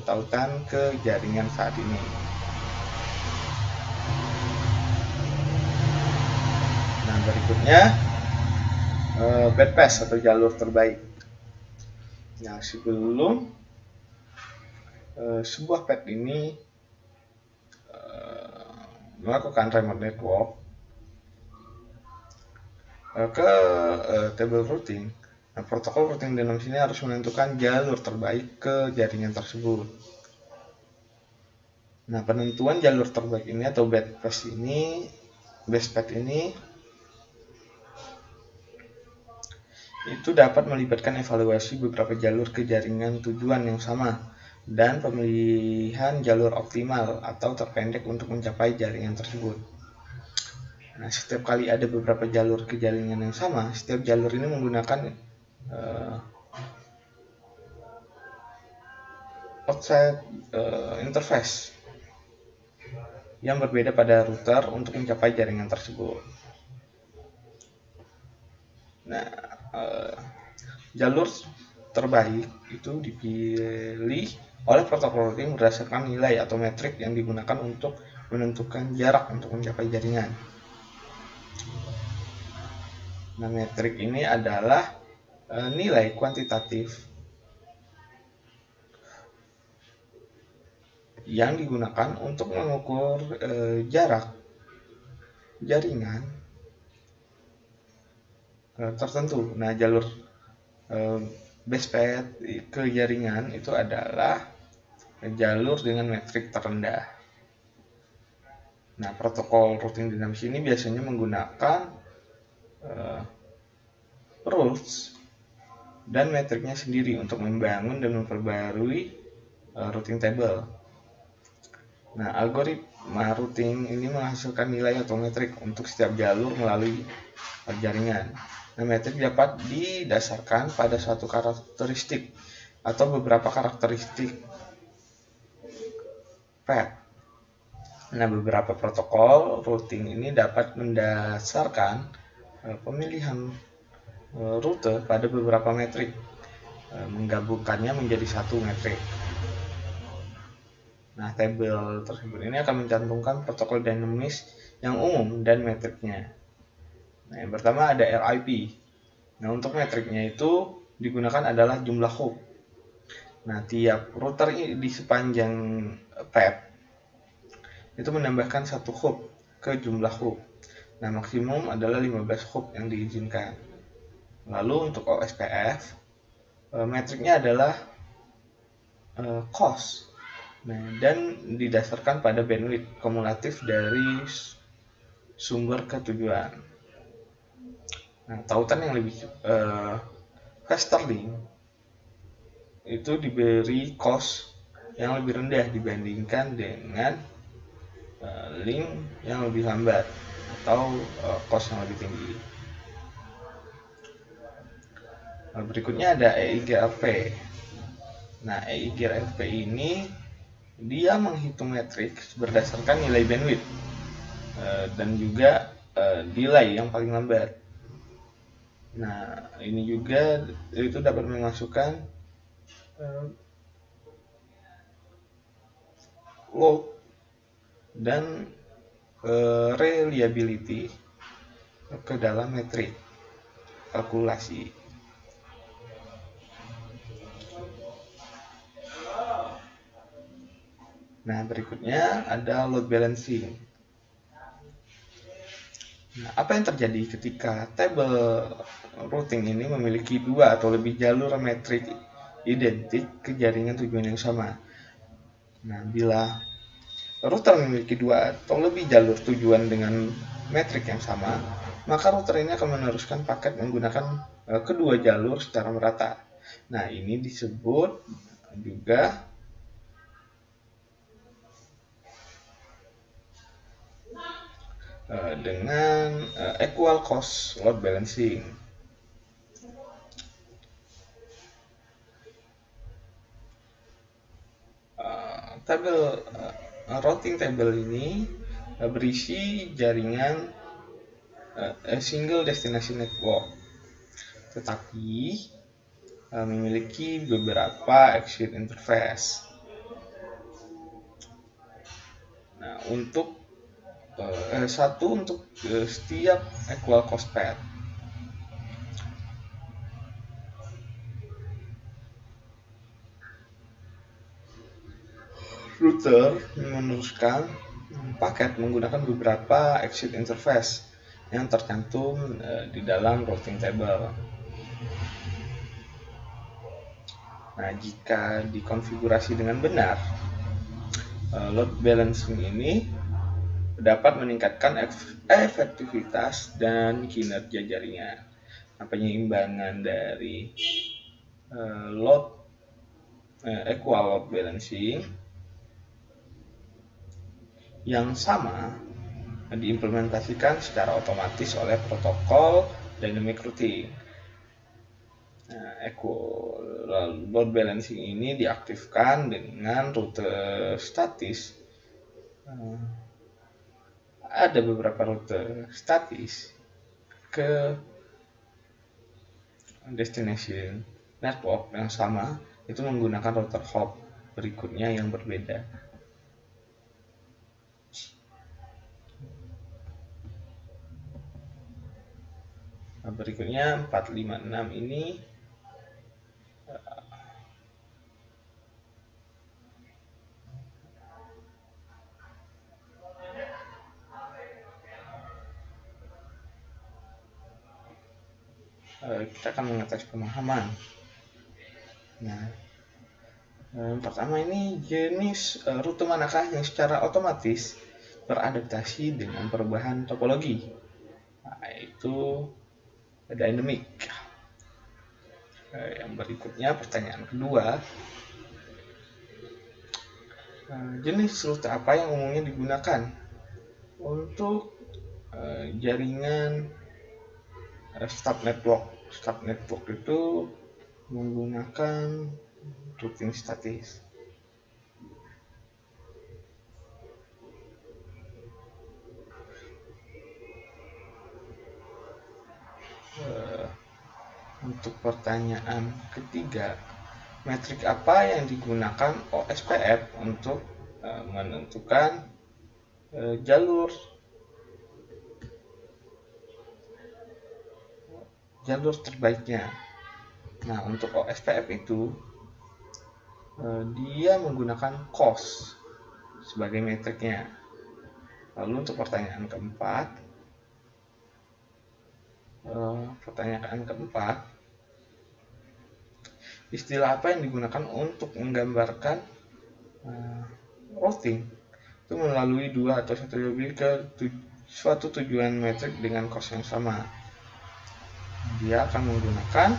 tautan ke jaringan saat ini. Nah, berikutnya bad path atau jalur terbaik. Nah, sebelum sebuah pad ini melakukan remote network ke table routing. Nah, protokol routing dalam sini harus menentukan jalur terbaik ke jaringan tersebut. Nah, penentuan jalur terbaik ini atau best path ini itu dapat melibatkan evaluasi beberapa jalur ke jaringan tujuan yang sama dan pemilihan jalur optimal atau terpendek untuk mencapai jaringan tersebut. Nah, setiap kali ada beberapa jalur ke jaringan yang sama, setiap jalur ini menggunakan outside interface yang berbeda pada router untuk mencapai jaringan tersebut. Nah, jalur terbaik itu dipilih oleh protokol routing berdasarkan nilai atau metrik yang digunakan untuk menentukan jarak untuk mencapai jaringan. Nah, metrik ini adalah nilai kuantitatif yang digunakan untuk mengukur jarak jaringan tertentu. Nah, jalur best path ke jaringan itu adalah jalur dengan metrik terendah. Nah, protokol routing dinamis ini biasanya menggunakan rules dan metriknya sendiri untuk membangun dan memperbarui routing table. Nah, algoritma routing ini menghasilkan nilai atau metrik untuk setiap jalur melalui jaringan. Nah, metrik dapat didasarkan pada suatu karakteristik atau beberapa karakteristik path. Nah, beberapa protokol routing ini dapat mendasarkan pemilihan rute pada beberapa metrik, menggabungkannya menjadi satu metrik. Nah, tabel tersebut ini akan mencantumkan protokol dinamis yang umum dan metriknya. Nah, yang pertama ada RIP. Nah, untuk metriknya itu digunakan adalah jumlah hop. Nah, tiap router di sepanjang path itu menambahkan satu hop ke jumlah hop. Nah, maksimum adalah 15 hop yang diizinkan. Lalu untuk OSPF, metriknya adalah cost. Nah, dan didasarkan pada bandwidth kumulatif dari sumber ke tujuan. Nah, tautan yang lebih faster link itu diberi cost yang lebih rendah dibandingkan dengan link yang lebih lambat atau cost yang lebih tinggi. Berikutnya ada EIGRP. Nah, EIGRP ini dia menghitung metrik berdasarkan nilai bandwidth dan juga delay yang paling lambat. Nah, ini juga itu dapat memasukkan load dan reliability ke dalam metrik kalkulasi. Nah, berikutnya ada load balancing. Nah, apa yang terjadi ketika table routing ini memiliki dua atau lebih jalur metrik identik ke jaringan tujuan yang sama? Nah, bila router memiliki dua atau lebih jalur tujuan dengan metrik yang sama, maka router ini akan meneruskan paket menggunakan kedua jalur secara merata. Nah, ini disebut juga dengan equal cost load balancing. Routing table ini berisi jaringan single destination network, tetapi memiliki beberapa exit interface. Nah, untuk satu untuk setiap equal cost path. router meneruskan paket menggunakan beberapa exit interface yang tercantum di dalam routing table. Nah, jika dikonfigurasi dengan benar, load balancing ini dapat meningkatkan efektivitas dan kinerja jaringan. Nah, penyeimbangan dari equal load balancing yang sama diimplementasikan secara otomatis oleh protokol dynamic routing. Nah, equal load balancing ini diaktifkan dengan rute statis. Ada beberapa rute statis ke destination network yang sama itu menggunakan router hop berikutnya yang berbeda. Nah, berikutnya 456 ini kita akan mengetes pemahaman. Nah, yang pertama ini jenis rute manakah yang secara otomatis beradaptasi dengan perubahan topologi? Nah, itu dynamic. Yang berikutnya pertanyaan kedua, jenis rute apa yang umumnya digunakan untuk jaringan stub network? Stub network itu menggunakan routing statis. Untuk pertanyaan ketiga, metrik apa yang digunakan OSPF untuk menentukan jalur terbaiknya? Nah, untuk OSPF itu dia menggunakan cost sebagai metriknya. Lalu untuk pertanyaan keempat, istilah apa yang digunakan untuk menggambarkan routing itu melalui dua atau satu lebih ke suatu tujuan metrik dengan cost yang sama? Dia akan menggunakan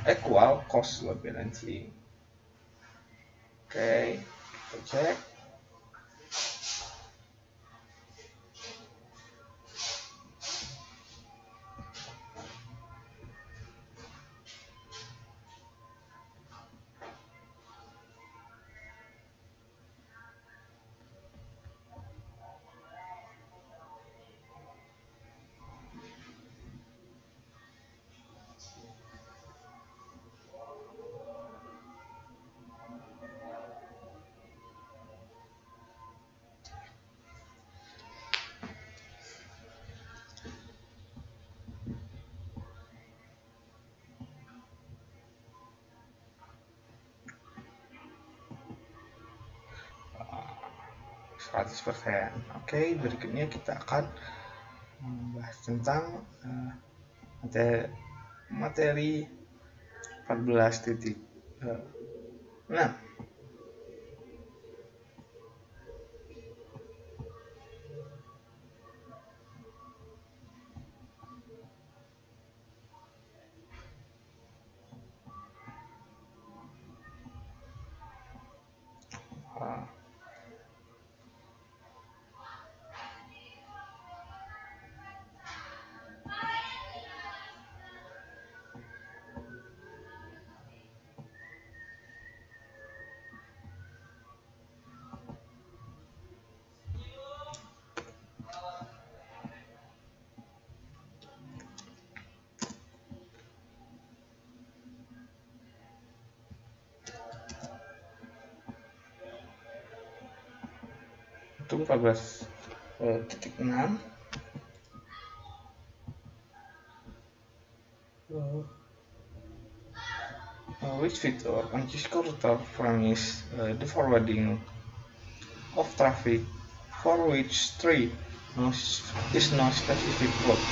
equal cost load balancing. Oke, kita cek. Oke, berikutnya kita akan membahas tentang materi 14.6. Untuk 14.6 which feature on Cisco router promise the forwarding of traffic for which tree is no specific route.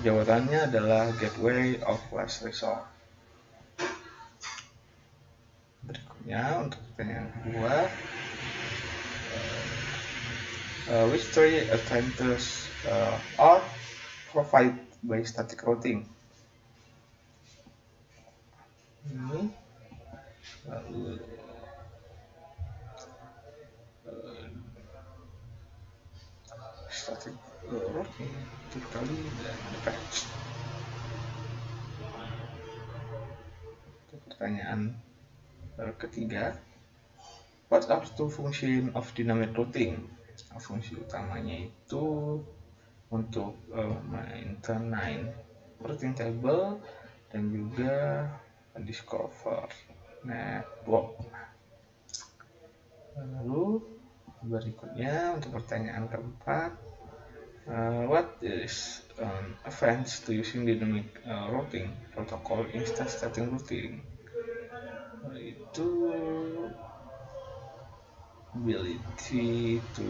Jawabannya adalah gateway of last resort. Berikutnya untuk pertanyaan kedua, which three advantages are provided by static routing? Ini lalu static routing typically dan patch. Untuk pertanyaan ketiga, what are the function of dynamic routing? Fungsi utamanya itu untuk maintain routing table dan juga discover network. Lalu berikutnya untuk pertanyaan keempat, what is advantage to using dynamic routing protocol instead static routing? Itu ability to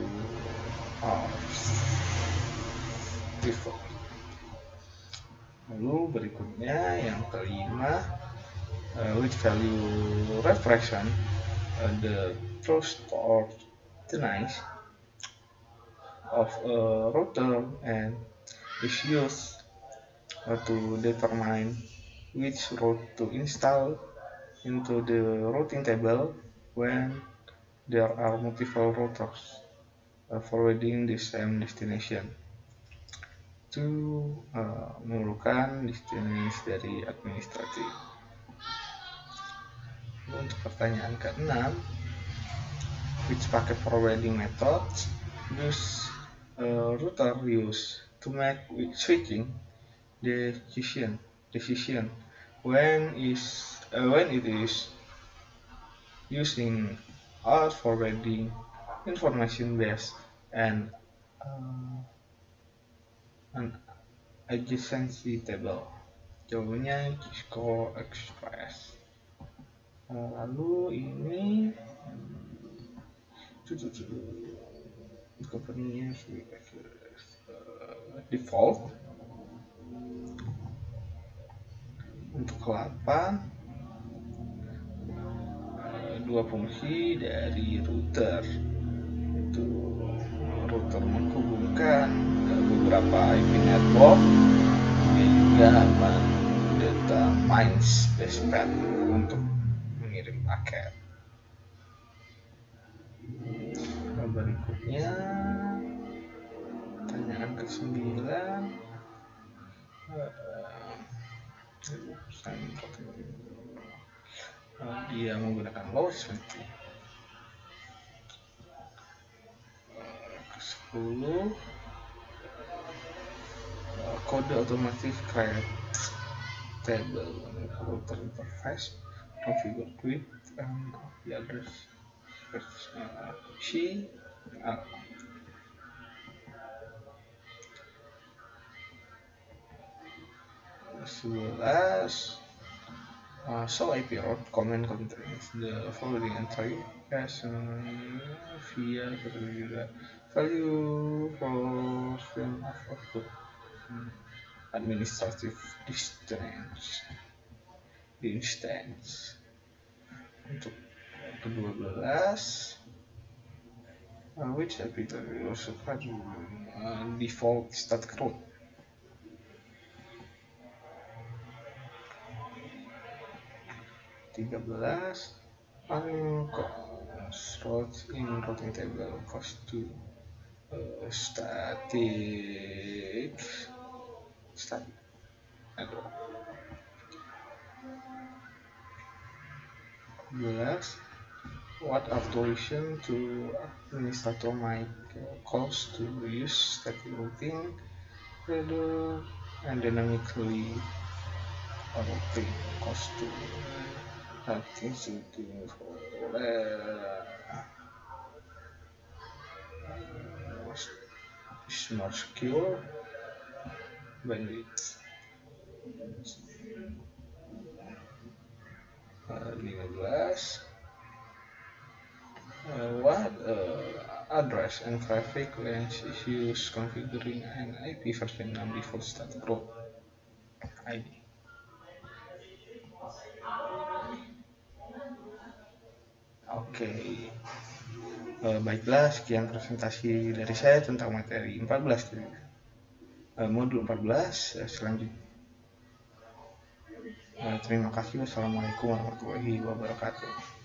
default. Lalu berikutnya yang kelima, which value represent the trust or denies of a router and is used to determine which route to install into the routing table when there are multiple routers forwarding the same destination. Itu memerlukan destinasi dari administratif. Untuk pertanyaan ke-6, which packet forwarding methods does router use to make switching decision when it is using our forwarding information base and an adjacency table? Jawabannya Cisco Express. Lalu ini company-nya default. Untuk ke-8, dua fungsi dari router, itu router menghubungkan beberapa IP network dan juga mendetermine space path untuk mengirim paket. Berikutnya pertanyaan ke-9, dia menggunakan load seperti ke-10, kode otomatis create table router interface configure with the address she 11, so IP route comment contains the following entry as via juga value portion of output administrative distance. Untuk ke-12, which IP also have default static route? Ke-13, routes in routing table cost to static network. 14, what authorization to administrator might cause to use static routing rather and dynamically routing cost to things to is more secure bandwidth. 15. What address and traffic lanes is used configuring an IP version 6 default static route ID. Oke. Baiklah, sekian presentasi dari saya tentang materi 14 modul 14 selanjutnya. Terima kasih. Wassalamualaikum warahmatullahi wabarakatuh.